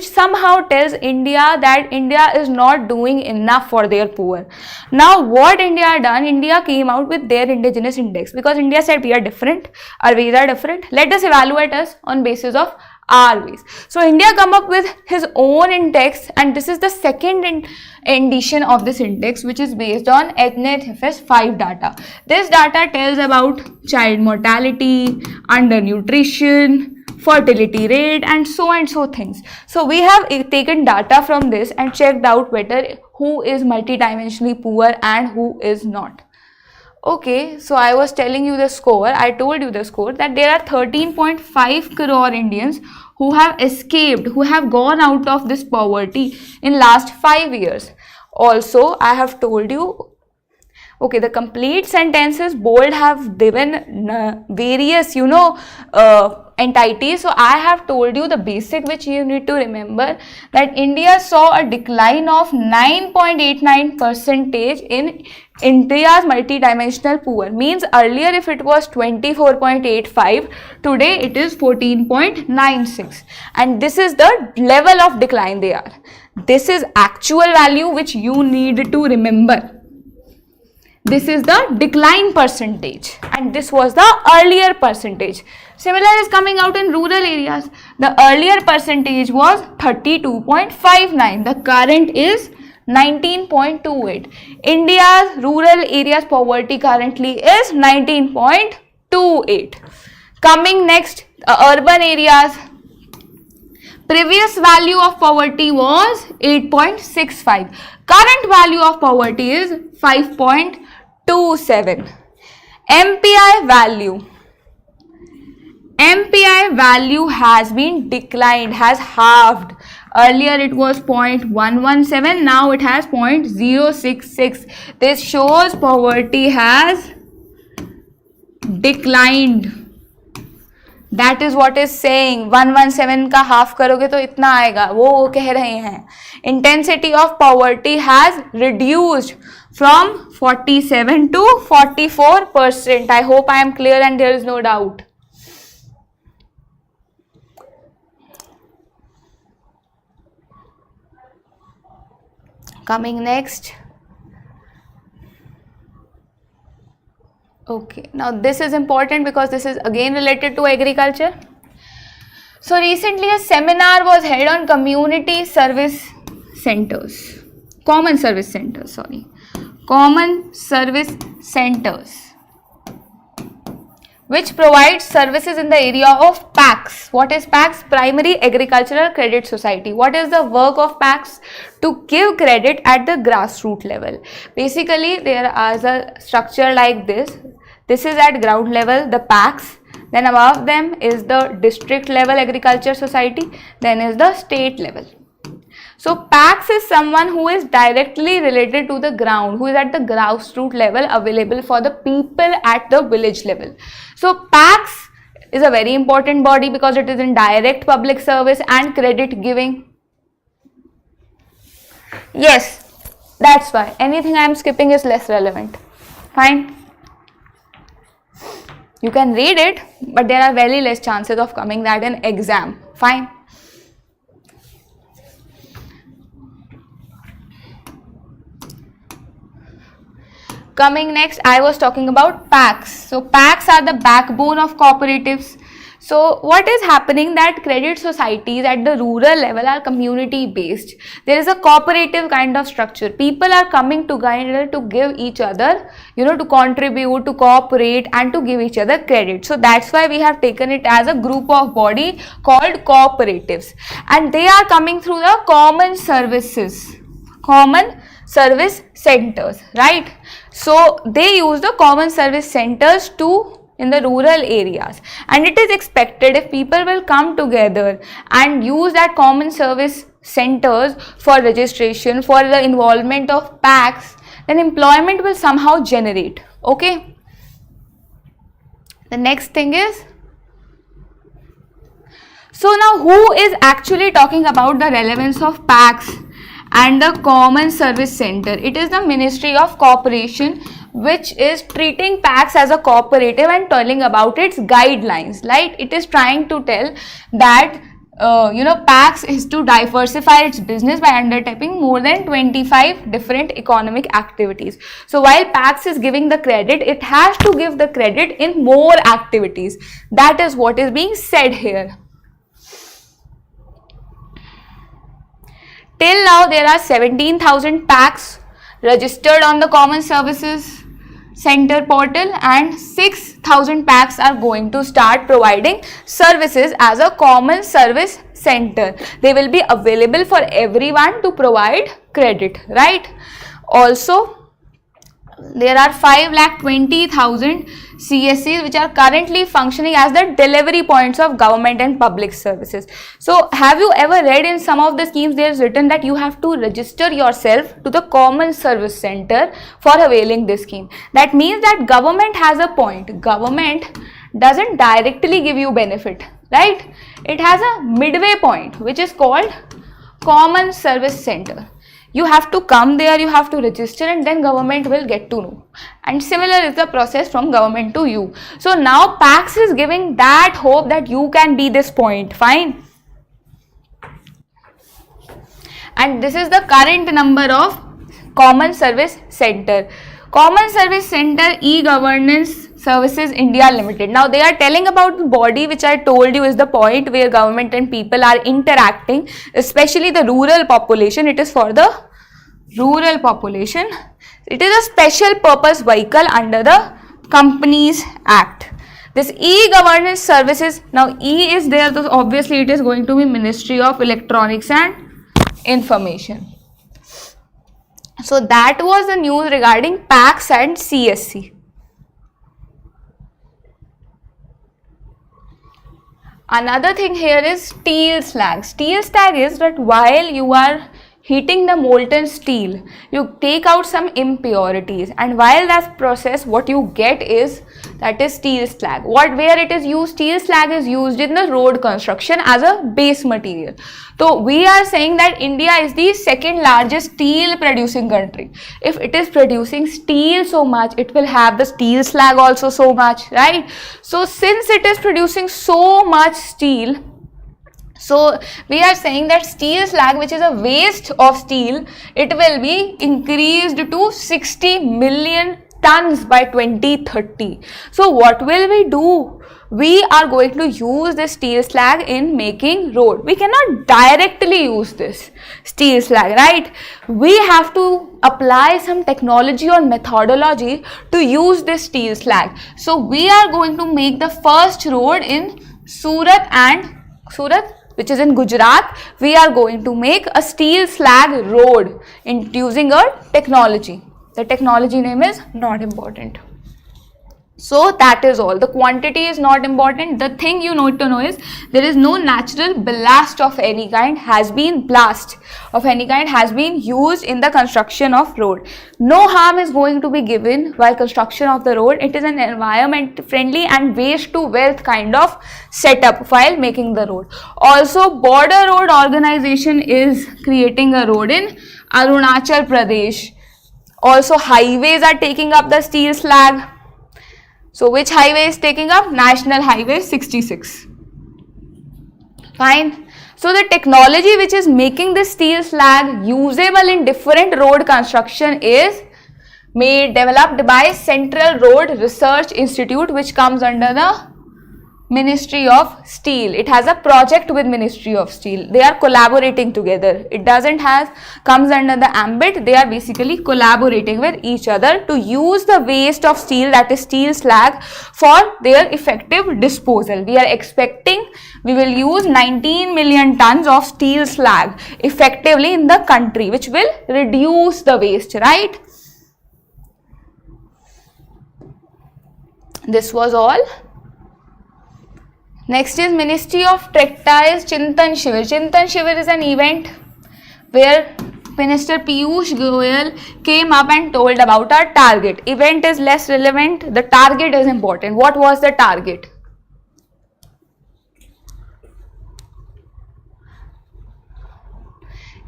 somehow tells India that India is not doing enough for their poor. Now what India done, India came out with their indigenous index, because India said we are different, our ways are different, let us evaluate us on basis of our ways. So India come up with his own index, and this is the second edition of this index, which is based on NFS 5 data. This data tells about child mortality, undernutrition, fertility rate, and so things. So we have taken data from this and checked out whether who is multidimensionally poor and who is not. Okay, so I was telling you the score, I told you the score, that there are 13.5 crore Indians who have escaped, who have gone out of this poverty in last 5 years. Also, I have told you Okay, the complete sentences bold have given various, entities. So I have told you the basic which you need to remember, that India saw a decline of 9.89% in India's multidimensional poor. Means earlier if it was 24.85, today it is 14.96, and this is the level of decline they are. This is actual value which you need to remember. This is the decline percentage, and this was the earlier percentage. Similar is coming out in rural areas. The earlier percentage was 32.59. The current is 19.28. India's rural areas poverty currently is 19.28. Coming next, urban areas. Previous value of poverty was 8.65. Current value of poverty is 5.27. MPI value has been declined, has halved. Earlier it was 0.117, now it has 0.066. This shows poverty has declined. That is what is saying. 117 का half करोगे तो इतना आएगा, वो कह रहे हैं. Intensity of poverty has reduced from 47 to 44%. I hope I am clear and there is no doubt. Coming next. Okay, now this is important because this is again related to agriculture. So recently a seminar was held on community service centers, common service centers, which provides services in the area of PACS. What is PACS? Primary Agricultural Credit Society. What is the work of PACS? To give credit at the grassroots level. Basically, there is a structure like this. This is at ground level, the PACS. Then above them is the district level agriculture society. Then is the state level. So PACS is someone who is directly related to the ground, who is at the grassroots level, available for the people at the village level. So PACS is a very important body because it is in direct public service and credit giving. Yes, that's why. Anything I am skipping is less relevant. Fine. You can read it, but there are very less chances of coming that in exam. Fine. Coming next, I was talking about PACS. So PACS are the backbone of cooperatives. So what is happening that credit societies at the rural level are community based. There is a cooperative kind of structure. People are coming together to give each other, to contribute, to cooperate and to give each other credit. So that's why we have taken it as a group of body called cooperatives. And they are coming through the common service centers, right? So they use the common service centers in the rural areas, and it is expected if people will come together and use that common service centers for registration, for the involvement of PACS, then employment will somehow generate. Okay. The next thing is, so now who is actually talking about the relevance of PACS and the common service center? It is the Ministry of Cooperation, which is treating PACS as a cooperative and telling about its guidelines. Right? It is trying to tell that PACS is to diversify its business by undertaking more than 25 different economic activities. So while PACS is giving the credit, it has to give the credit in more activities. That is what is being said here. Till now, there are 17,000 PACS registered on the Common Services Center portal, and 6,000 PACS are going to start providing services as a Common Service Center. They will be available for everyone to provide credit, right? Also, there are 5,20,000 CSCs which are currently functioning as the delivery points of government and public services. So have you ever read in some of the schemes there is written that you have to register yourself to the common service center for availing this scheme? That means that government has a point. Government doesn't directly give you benefit, right? It has a midway point which is called common service center. You have to come there, you have to register, and then government will get to know. And similar is the process from government to you. So now PAX is giving that hope that you can be this point. Fine. And this is the current number of Common Service Center. Common Service Center E-Governance Services India Limited. Now they are telling about the body which I told you is the point where government and people are interacting, especially the rural population. It is for the rural population. It is a special purpose vehicle under the Companies Act. This E-Governance Services, now E is there, so obviously it is going to be Ministry of Electronics and Information. So that was the news regarding PAX and CSC. Another thing here is steel slag. Steel slag is that while you are heating the molten steel, you take out some impurities, and while that process what you get is that is steel slag. Where it is used? Steel slag is used in the road construction as a base material. So we are saying that India is the second largest steel producing country. If it is producing steel so much, it will have the steel slag also so much, right? So since it is producing so much steel, so we are saying that steel slag, which is a waste of steel, it will be increased to 60 million tons by 2030. So what will we do? We are going to use this steel slag in making road. We cannot directly use this steel slag, right? We have to apply some technology or methodology to use this steel slag. So we are going to make the first road in Surat, which is in Gujarat. We are going to make a steel slag road using a technology. The technology name is not important. So that is all. The quantity is not important. The thing you need to know is there is no natural blast of any kind has been used in the construction of road. No harm is going to be given while construction of the road. It is an environment friendly and waste to wealth kind of setup while making the road. Also, Border Road Organization is creating a road in Arunachal Pradesh. Also, highways are taking up the steel slag. So which highway is taking up? National Highway 66. Fine. So the technology which is making this steel slag usable in different road construction is developed by Central Road Research Institute, which comes under the Ministry of Steel. It has a project with Ministry of Steel. They are collaborating together. It comes under the ambit. They are basically collaborating with each other to use the waste of steel, that is steel slag, for their effective disposal. We are expecting we will use 19 million tons of steel slag effectively in the country, which will reduce the waste, right? This was all. Next is Ministry of Textiles Chintan Shivir. Chintan Shivir is an event where Minister Piyush Goyal came up and told about our target. Event is less relevant. The target is important. What was the target?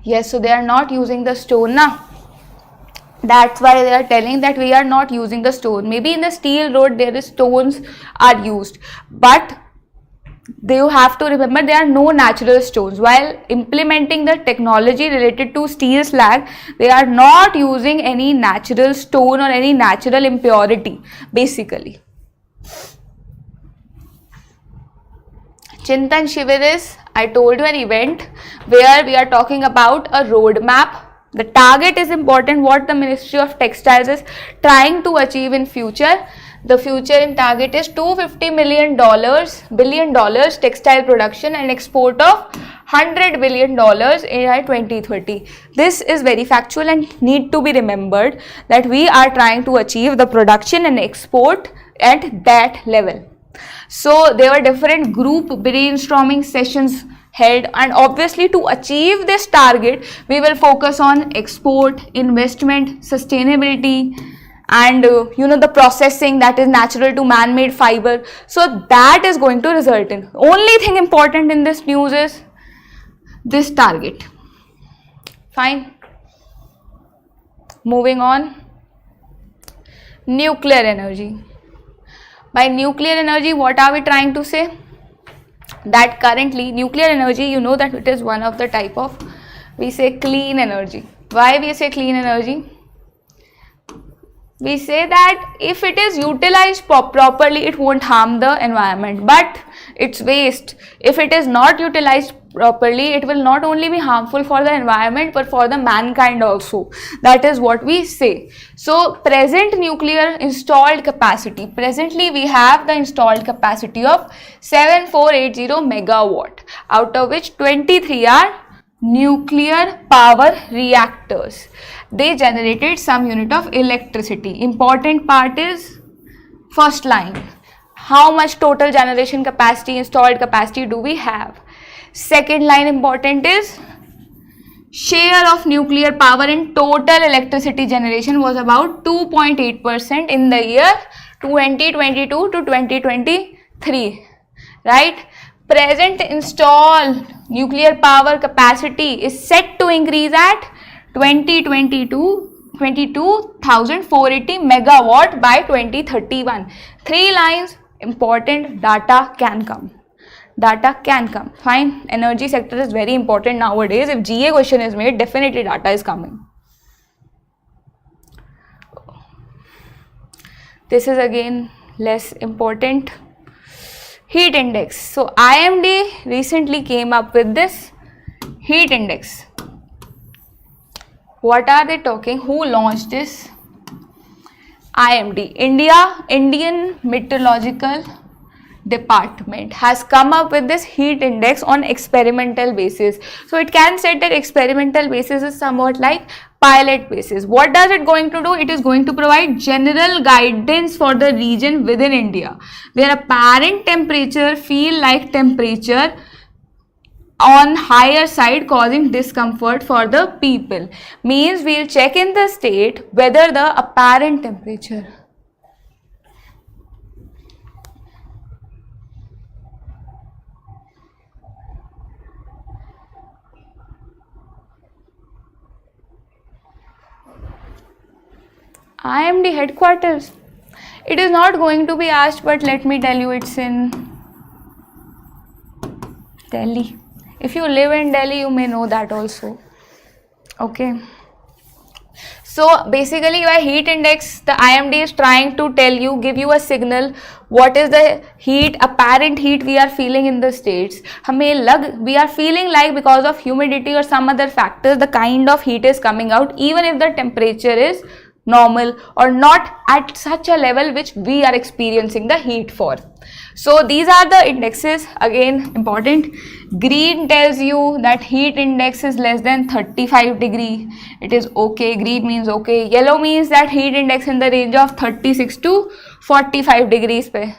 Yes, so they are not using the stone now. That's why they are telling that we are not using the stone. Maybe in the steel road there is stones are used, but you have to remember there are no natural stones. While implementing the technology related to steel slag, they are not using any natural stone or any natural impurity basically. Chintan Shivir is, I told you, an event where we are talking about a roadmap. The target is important, what the Ministry of Textiles is trying to achieve in future. The future in target is $250 billion textile production and export of $100 billion in 2030. This is very factual and need to be remembered that we are trying to achieve the production and export at that level. So there were different group brainstorming sessions held, and obviously to achieve this target we will focus on export, investment, sustainability, and the processing that is natural to man-made fiber. So that is going to result in, only thing important in this news is this target. Fine. Moving on. Nuclear energy. By nuclear energy, what are we trying to say? That currently nuclear energy, you know that it is one of the type of, we say, clean energy. Why we say clean energy? We say that if it is utilized properly, it won't harm the environment, but it's waste. If it is not utilized properly, it will not only be harmful for the environment but for the mankind also. That is what we say. So present nuclear installed capacity, presently we have the installed capacity of 7480 megawatt, out of which 23 are nuclear power reactors. They generated some unit of electricity. Important part is first line. How much total generation capacity, installed capacity do we have? Second line important is share of nuclear power in total electricity generation was about 2.8% in the year 2022 to 2023, right? Present installed nuclear power capacity is set to increase at 22,480 megawatt by 2031. 3 lines, important, data can come. Data can come. Fine. Energy sector is very important nowadays. If GA question is made, definitely data is coming. This is again less important. Heat index. So IMD recently came up with this heat index. What are they talking? Who launched this? IMD, Indian Meteorological Department has come up with this heat index on experimental basis. So it can say that experimental basis is somewhat like pilot basis. What does it going to do? It is going to provide general guidance for the region within India. Their apparent temperature feel like temperature on higher side causing discomfort for the people. Means we will check in the state whether the apparent temperature IMD headquarters. It is not going to be asked, but let me tell you, it's in Delhi. If you live in Delhi, you may know that also. Okay. So basically by heat index, the IMD is trying to tell you, give you a signal, what is the heat, apparent heat we are feeling in the states. We are feeling like because of humidity or some other factors, the kind of heat is coming out, even if the temperature is normal or not at such a level which we are experiencing the heat for. So these are the indexes, again important. Green tells you that heat index is less than 35 degree, it is okay, green means okay. Yellow means that heat index in the range of 36 to 45 degrees pe.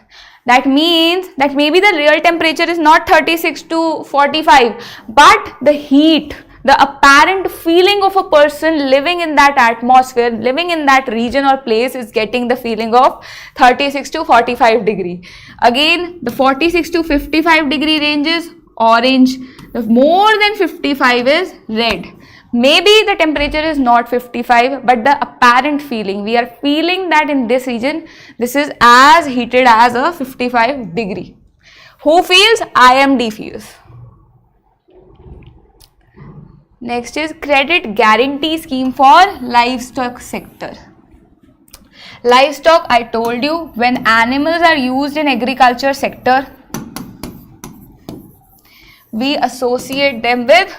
That means that maybe the real temperature is not 36 to 45, but the heat, the apparent feeling of a person living in that atmosphere, living in that region or place is getting the feeling of 36 to 45 degree. Again, the 46 to 55 degree range is orange, the more than 55 is red. Maybe the temperature is not 55, but the apparent feeling, we are feeling that in this region, this is as heated as a 55 degree. Who feels? IMD feels. Next is credit guarantee scheme for livestock sector. Livestock, I told you, when animals are used in agriculture sector, we associate them with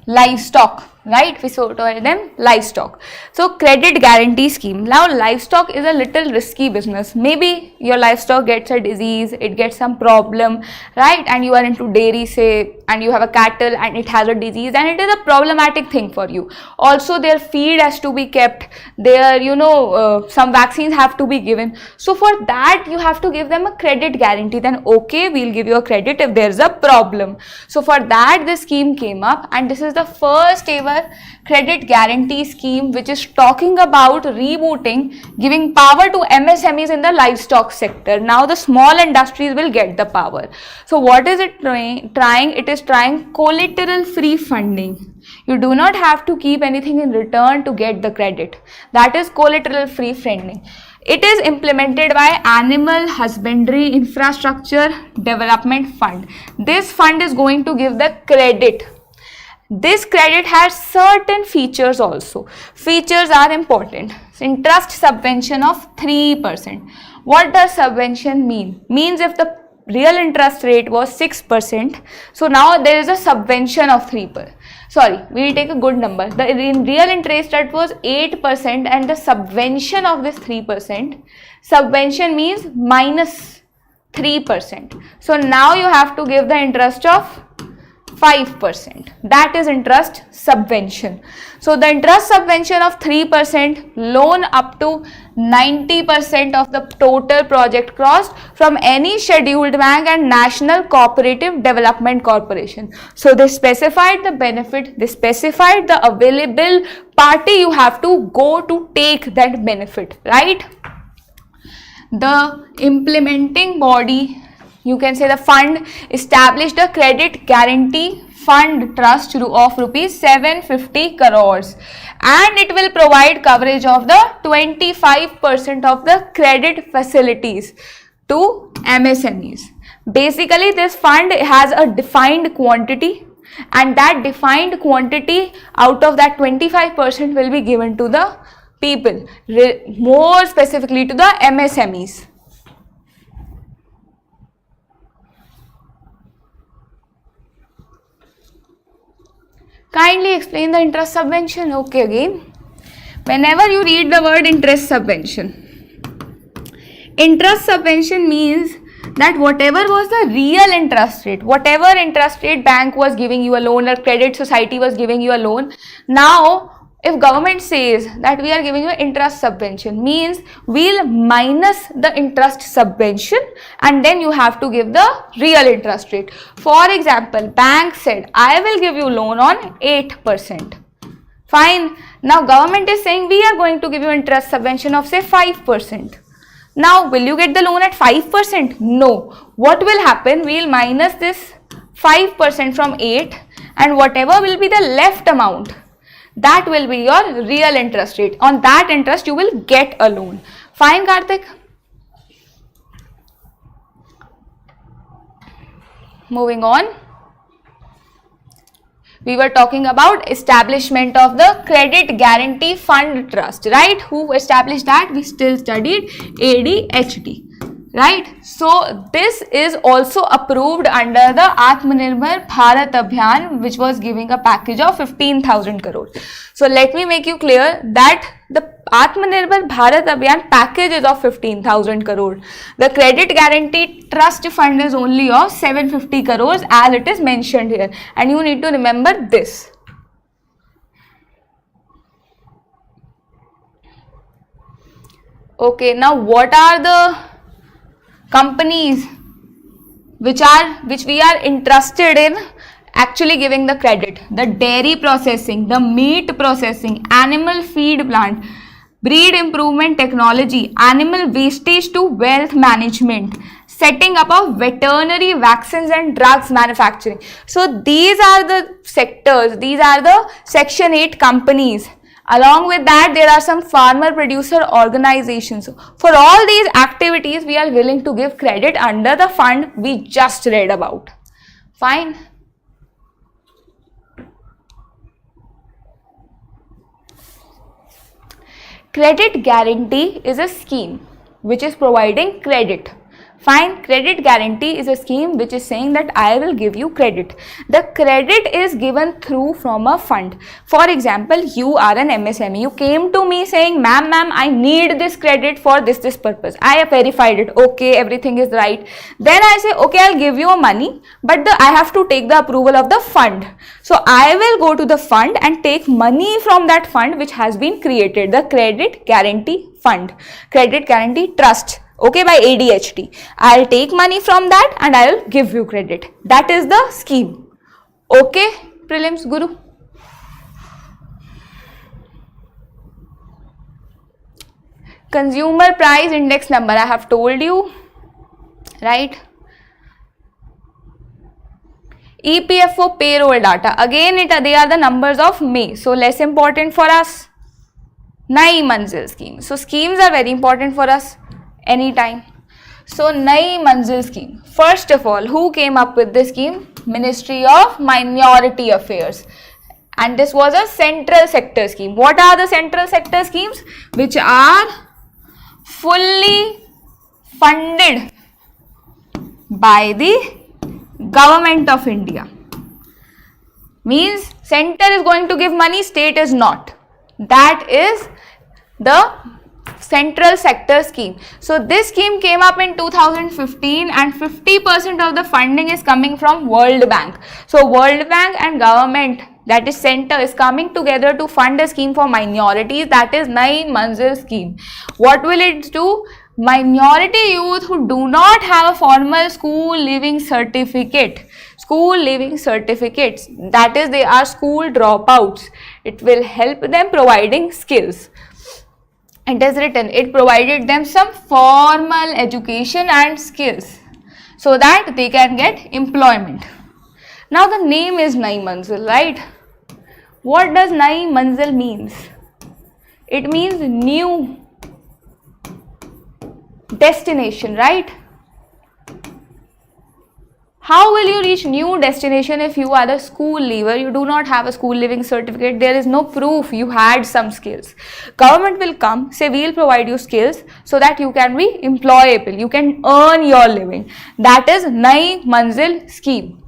livestock. right? We told them livestock. So credit guarantee scheme. Now livestock is a little risky business. Maybe your livestock gets a disease, it gets some problem, right? And you are into dairy, say, and you have a cattle and it has a disease, and it is a problematic thing for you. Also their feed has to be kept, their some vaccines have to be given. So for that you have to give them a credit guarantee. Then okay, we'll give you a credit if there's a problem. So for that this scheme came up, and this is the first ever credit guarantee scheme which is talking about rebooting, giving power to MSMEs in the livestock sector. Now the small industries will get the power. So what is it trying? It is trying collateral free funding. You do not have to keep anything in return to get the credit. That is collateral free funding. It is implemented by Animal Husbandry Infrastructure Development Fund. This fund is going to give the credit. This credit has certain features also. Features are important. Interest subvention of 3%. What does subvention mean? Means if the real interest rate was 6%, so now there is a subvention of 3%. Sorry, we will take a good number. The real interest rate was 8% and the subvention of this 3%. Subvention means minus 3%. So now you have to give the interest of 5%. That is interest subvention. So the interest subvention of 3%, loan up to 90% of the total project cost from any scheduled bank and National Cooperative Development Corporation. So they specified the benefit, they specified the available party you have to go to take that benefit, right? The implementing body, you can say the fund, established a credit guarantee fund trust of rupees 750 crores, and it will provide coverage of the 25% of the credit facilities to MSMEs. Basically this fund has a defined quantity, and that defined quantity out of that 25% will be given to the people, more specifically to the MSMEs. Kindly explain the interest subvention. Okay, again, whenever you read the word interest subvention means that whatever was the real interest rate, whatever interest rate bank was giving you a loan or credit society was giving you a loan, now if government says that we are giving you interest subvention, means we'll minus the interest subvention and then you have to give the real interest rate. For example, bank said, I will give you loan on 8%. Fine. Now government is saying we are going to give you interest subvention of say 5%. Now will you get the loan at 5%? No. What will happen? We will minus this 5% from 8, and whatever will be the left amount, that will be your real interest rate. On that interest you will get a loan. Fine, Karthik? Moving on. We were talking about establishment of the credit guarantee fund trust, right? Who established that? We still studied ADHD. Right, so this is also approved under the Atmanirbhar Bharat Abhiyan, which was giving a package of 15,000 crores. So let me make you clear that the Atmanirbhar Bharat Abhiyan package is of 15,000 crores. The credit guarantee trust fund is only of 750 crores as it is mentioned here, and you need to remember this. Okay, now what are the companies which we are interested in actually giving the credit? The dairy processing, the meat processing, animal feed plant, breed improvement technology, animal wastage to wealth management, setting up of veterinary vaccines and drugs manufacturing. So these are the sectors, these are the Section 8 companies. Along with that, there are some farmer producer organizations. For all these activities, we are willing to give credit under the fund we just read about. Fine. Credit guarantee is a scheme which is providing credit Fine. Credit guarantee is a scheme which is saying that I will give you credit. The credit is given through from a fund. For example, you are an MSME. You came to me saying, ma'am, I need this credit for this purpose. I have verified it. Okay, everything is right. Then I say, okay, I'll give you money, but I have to take the approval of the fund. So I will go to the fund and take money from that fund which has been created, the credit guarantee fund, credit guarantee trust. Okay, by ADHT. I'll take money from that and I'll give you credit. That is the scheme. Okay, prelims, Guru. Consumer price index number, I have told you, right? EPFO payroll data. Again, they are the numbers of May. So, less important for us. Nai Manzil scheme. So, schemes are very important for us anytime. So, Nai Manzil scheme. First of all, who came up with this scheme? Ministry of Minority Affairs. And this was a central sector scheme. What are the central sector schemes? Which are fully funded by the Government of India. Means center is going to give money, state is not. That is the central sector scheme. So this scheme came up in 2015 and 50% of the funding is coming from World Bank. So World Bank and government, that is center, is coming together to fund a scheme for minorities, that is Nai Manzil scheme. What will it do? Minority youth who do not have a formal school leaving certificate, that is they are school dropouts. It will help them providing skills. It is written, it provided them some formal education and skills so that they can get employment. Now the name is Nai Manzil, right? What does Nai Manzil means? It means new destination, right? How will you reach new destination if you are a school leaver? You do not have a school leaving certificate. There is no proof you had some skills. Government will come, say we will provide you skills so that you can be employable. You can earn your living. That is Nai Manzil scheme.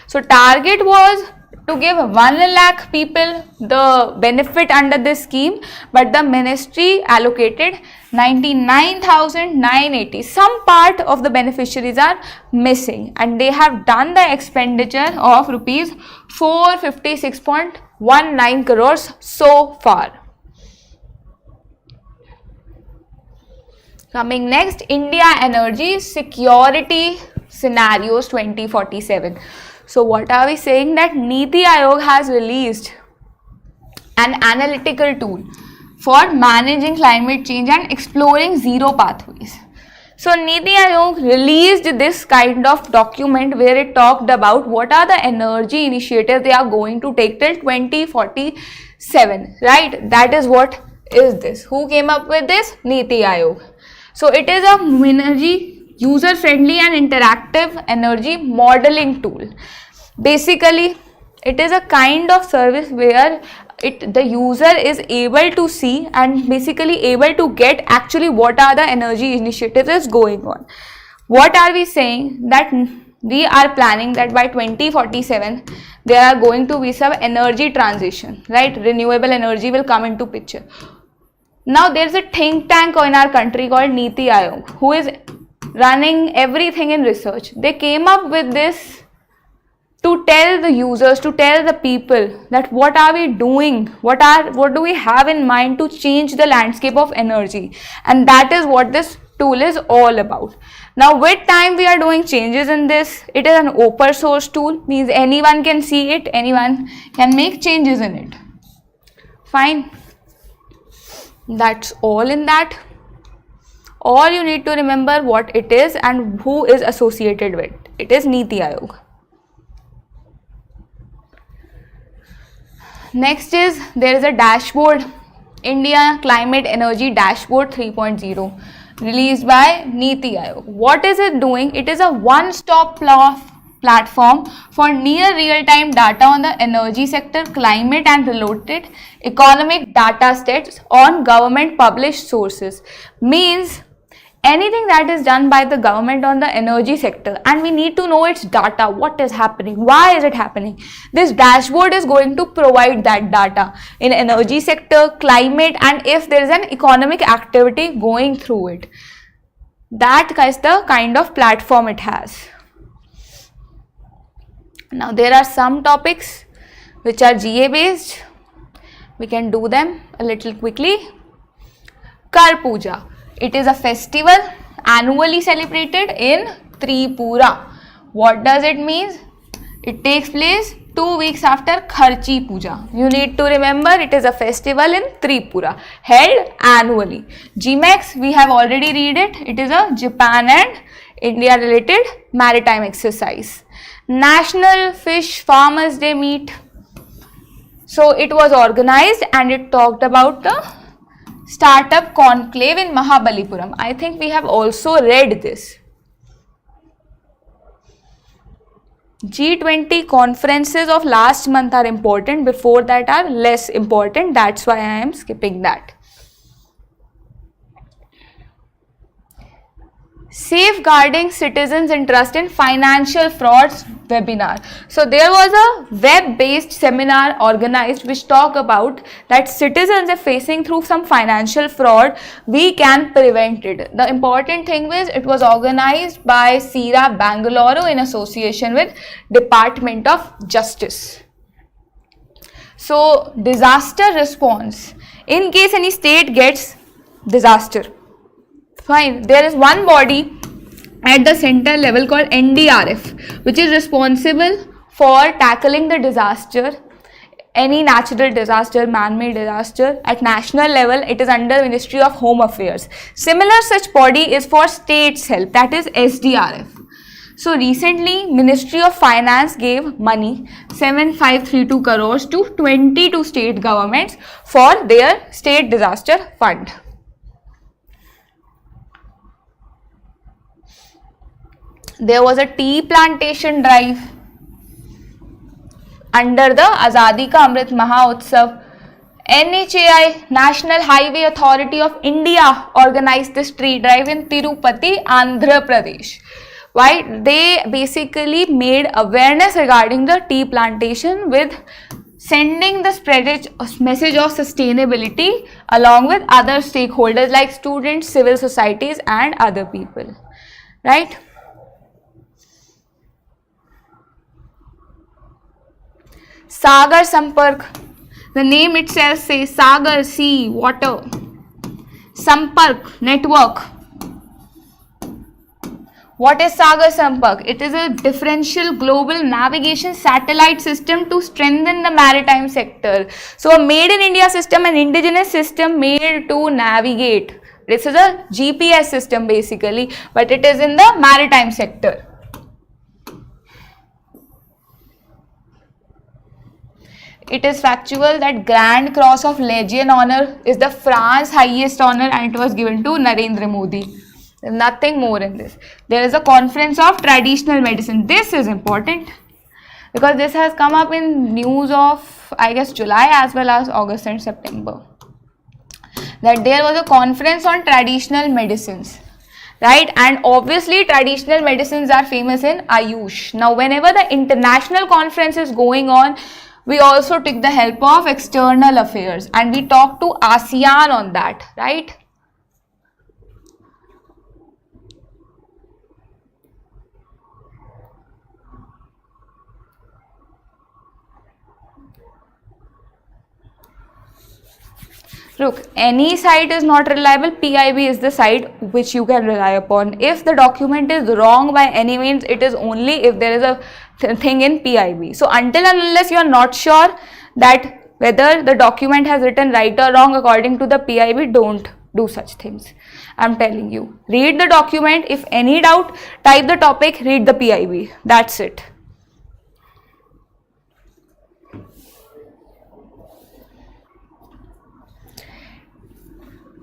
So target was to give 1 lakh people the benefit under this scheme, but the ministry allocated 99,980. Some part of the beneficiaries are missing and they have done the expenditure of rupees 456.19 crores so far. Coming next, India Energy Security Scenarios 2047. So what are we saying? That Niti Aayog has released an analytical tool for managing climate change and exploring zero pathways. So Niti Aayog released this kind of document where it talked about what are the energy initiatives they are going to take till 2047, right? That is what is this. Who came up with this? Niti Aayog. So it is a energy user-friendly and interactive energy modeling tool. Basically, it is a kind of service where the user is able to see and basically able to get actually what are the energy initiatives is going on. What are we saying? That we are planning that by 2047 there are going to be some energy transition, right? Renewable energy will come into picture. Now there is a think tank in our country called Niti Aayog who is running everything in research. They came up with this to tell the users, to tell the people that what are we doing, what do we have in mind to change the landscape of energy, and that is what this tool is all about. Now with time we are doing changes in this. It is an open source tool, means anyone can see it, anyone can make changes in it. Fine. That's all in that. All you need to remember what it is and who is associated with. It is Niti Aayog. Next is, there is a dashboard, India Climate Energy Dashboard 3.0, released by Niti Aayog. What is it doing? It is a one-stop platform for near real-time data on the energy sector, climate and related economic data sets on government published sources. Means anything that is done by the government on the energy sector, and we need to know its data, what is happening, why is it happening. This dashboard is going to provide that data in energy sector, climate, and if there is an economic activity going through it. That is the kind of platform it has. Now there are some topics which are GA based. We can do them a little quickly. Kar Puja. It is a festival annually celebrated in Tripura. What does it mean? It takes place 2 weeks after Kharchi Puja. You need to remember it is a festival in Tripura held annually. GMAX, we have already read it. It is a Japan and India related maritime exercise. National Fish Farmers Day meet. So it was organized and it talked about the Startup Conclave in Mahabalipuram. I think we have also read this. G20 conferences of last month are important, before that are less important, that's why I am skipping that. Safeguarding citizens' interest in financial frauds webinar. So there was a web-based seminar organized which talked about that citizens are facing through some financial fraud, we can prevent it. The important thing is it was organized by CIRA Bangalore in association with Department of Justice. So disaster response. In case any state gets disaster, fine, there is one body at the center level called NDRF, which is responsible for tackling the disaster, any natural disaster, man-made disaster. At national level, it is under Ministry of Home Affairs. Similar such body is for states help, that is SDRF. So recently, Ministry of Finance gave money 7532 crores to 22 state governments for their state disaster fund. There was a tea plantation drive under the Azadi Ka Amrit Mahotsav. NHAI, National Highway Authority of India, organized this tree drive in Tirupati, Andhra Pradesh. Why? They basically made awareness regarding the tea plantation with sending the message of sustainability along with other stakeholders like students, civil societies and other people, right? Sagar Sampark, the name itself says Sagar, sea, water. Sampark, network. What is Sagar Sampark? It is a differential global navigation satellite system to strengthen the maritime sector. So a made in India system, an indigenous system made to navigate. This is a GPS system basically, but it is in the maritime sector. It is factual that Grand Cross of Legion Honor is the France highest honor and it was given to Narendra Modi. Nothing more in this. There is a conference of traditional medicine. This is important because this has come up in news of, I guess, July as well as August and September. That there was a conference on traditional medicines, right? And obviously traditional medicines are famous in Ayush. Now whenever the international conference is going on, we also take the help of external affairs and we talk to ASEAN on that, right? Look, any site is not reliable, PIB is the site which you can rely upon. If the document is wrong by any means, it is only if there is a thing in PIB. So until and unless you are not sure that whether the document has written right or wrong according to the PIB, don't do such things. I am telling you, read the document. If any doubt, type the topic, read the PIB. That's it.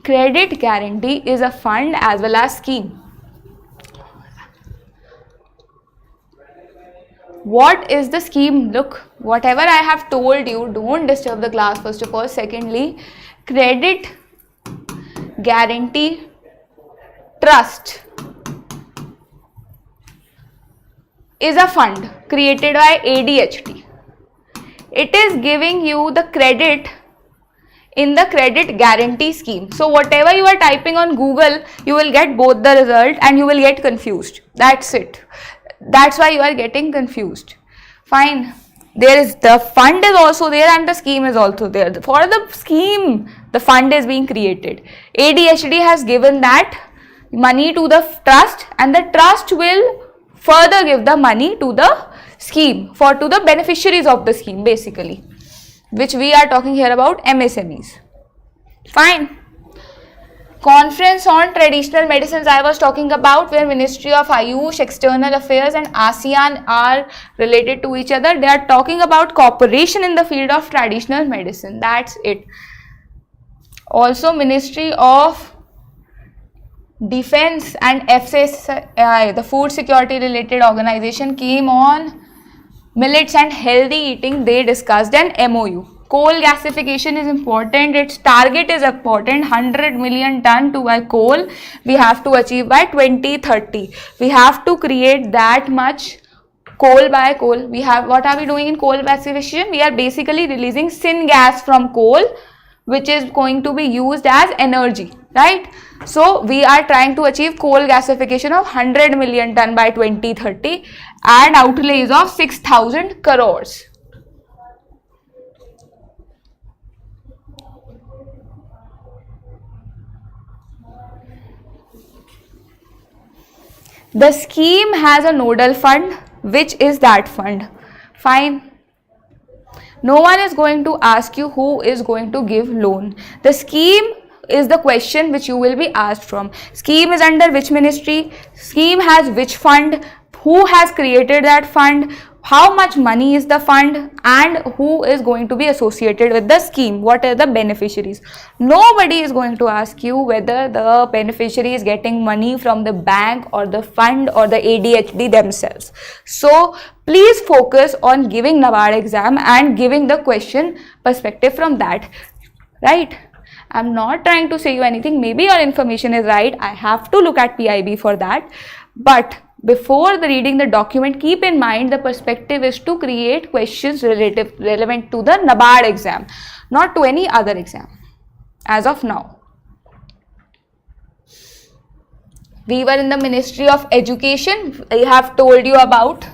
Credit guarantee is a fund as well as scheme. What is the scheme? Look, whatever I have told you, don't disturb the class first of all. Secondly, credit guarantee trust is a fund created by ADHD. It is giving you the credit in the credit guarantee scheme. So whatever you are typing on Google, you will get both the result and you will get confused. That's it. That's why you are getting confused. Fine. There is the fund is also there and the scheme is also there. For the scheme, the fund is being created. ADHD has given that money to the trust and the trust will further give the money to the scheme to the beneficiaries of the scheme basically, which we are talking here about MSMEs. Fine. Conference on traditional medicines I was talking about, where Ministry of Ayush, External Affairs and ASEAN are related to each other. They are talking about cooperation in the field of traditional medicine. That's it. Also Ministry of Defense and FSSAI, the food security related organization, came on millets and healthy eating. They discussed an MOU. Coal gasification is important. Its target is important. 100 million ton to buy coal we have to achieve by 2030. We have to create that much coal by coal. We have, what are we doing in coal gasification? We are basically releasing syngas from coal, which is going to be used as energy, right? So we are trying to achieve coal gasification of 100 million ton by 2030 and outlays of 6,000 crores. The scheme has a nodal fund, which is that fund. Fine. No one is going to ask you who is going to give loan. The scheme is the question which you will be asked from. Scheme is under which ministry? Scheme has which fund? Who has created that fund? How much money is the fund? And who is going to be associated with the scheme? What are the beneficiaries? Nobody is going to ask you whether the beneficiary is getting money from the bank or the fund or the ADHD themselves. So please focus on giving NABARD exam and giving the question perspective from that, right? I'm not trying to say you anything. Maybe your information is right. I have to look at PIB for that. But before reading the document, keep in mind the perspective is to create questions relevant to the NABARD exam, not to any other exam as of now. We were in the Ministry of Education. I have told you about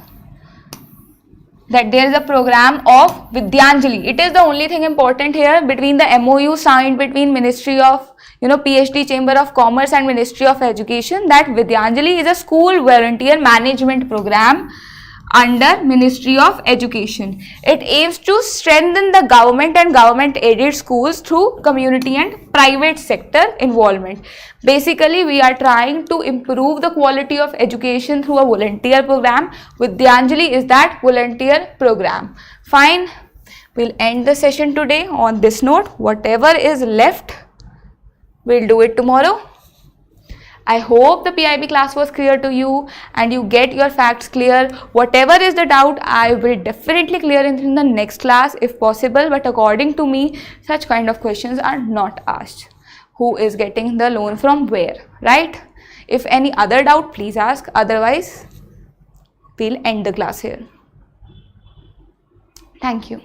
that there is a program of Vidyanjali. It is the only thing important here between the MOU signed between Ministry of PhD Chamber of Commerce and Ministry of Education, that Vidyanjali is a school volunteer management program under Ministry of Education. It aims to strengthen the government and government aided schools through community and private sector involvement. Basically, we are trying to improve the quality of education through a volunteer program. Vidyanjali is that volunteer program. Fine. We'll end the session today on this note. Whatever is left, we'll do it tomorrow. I hope the PIB class was clear to you and you get your facts clear. Whatever is the doubt, I will definitely clear it in the next class if possible. But according to me, such kind of questions are not asked. Who is getting the loan from where, right? If any other doubt, please ask. Otherwise, we'll end the class here. Thank you.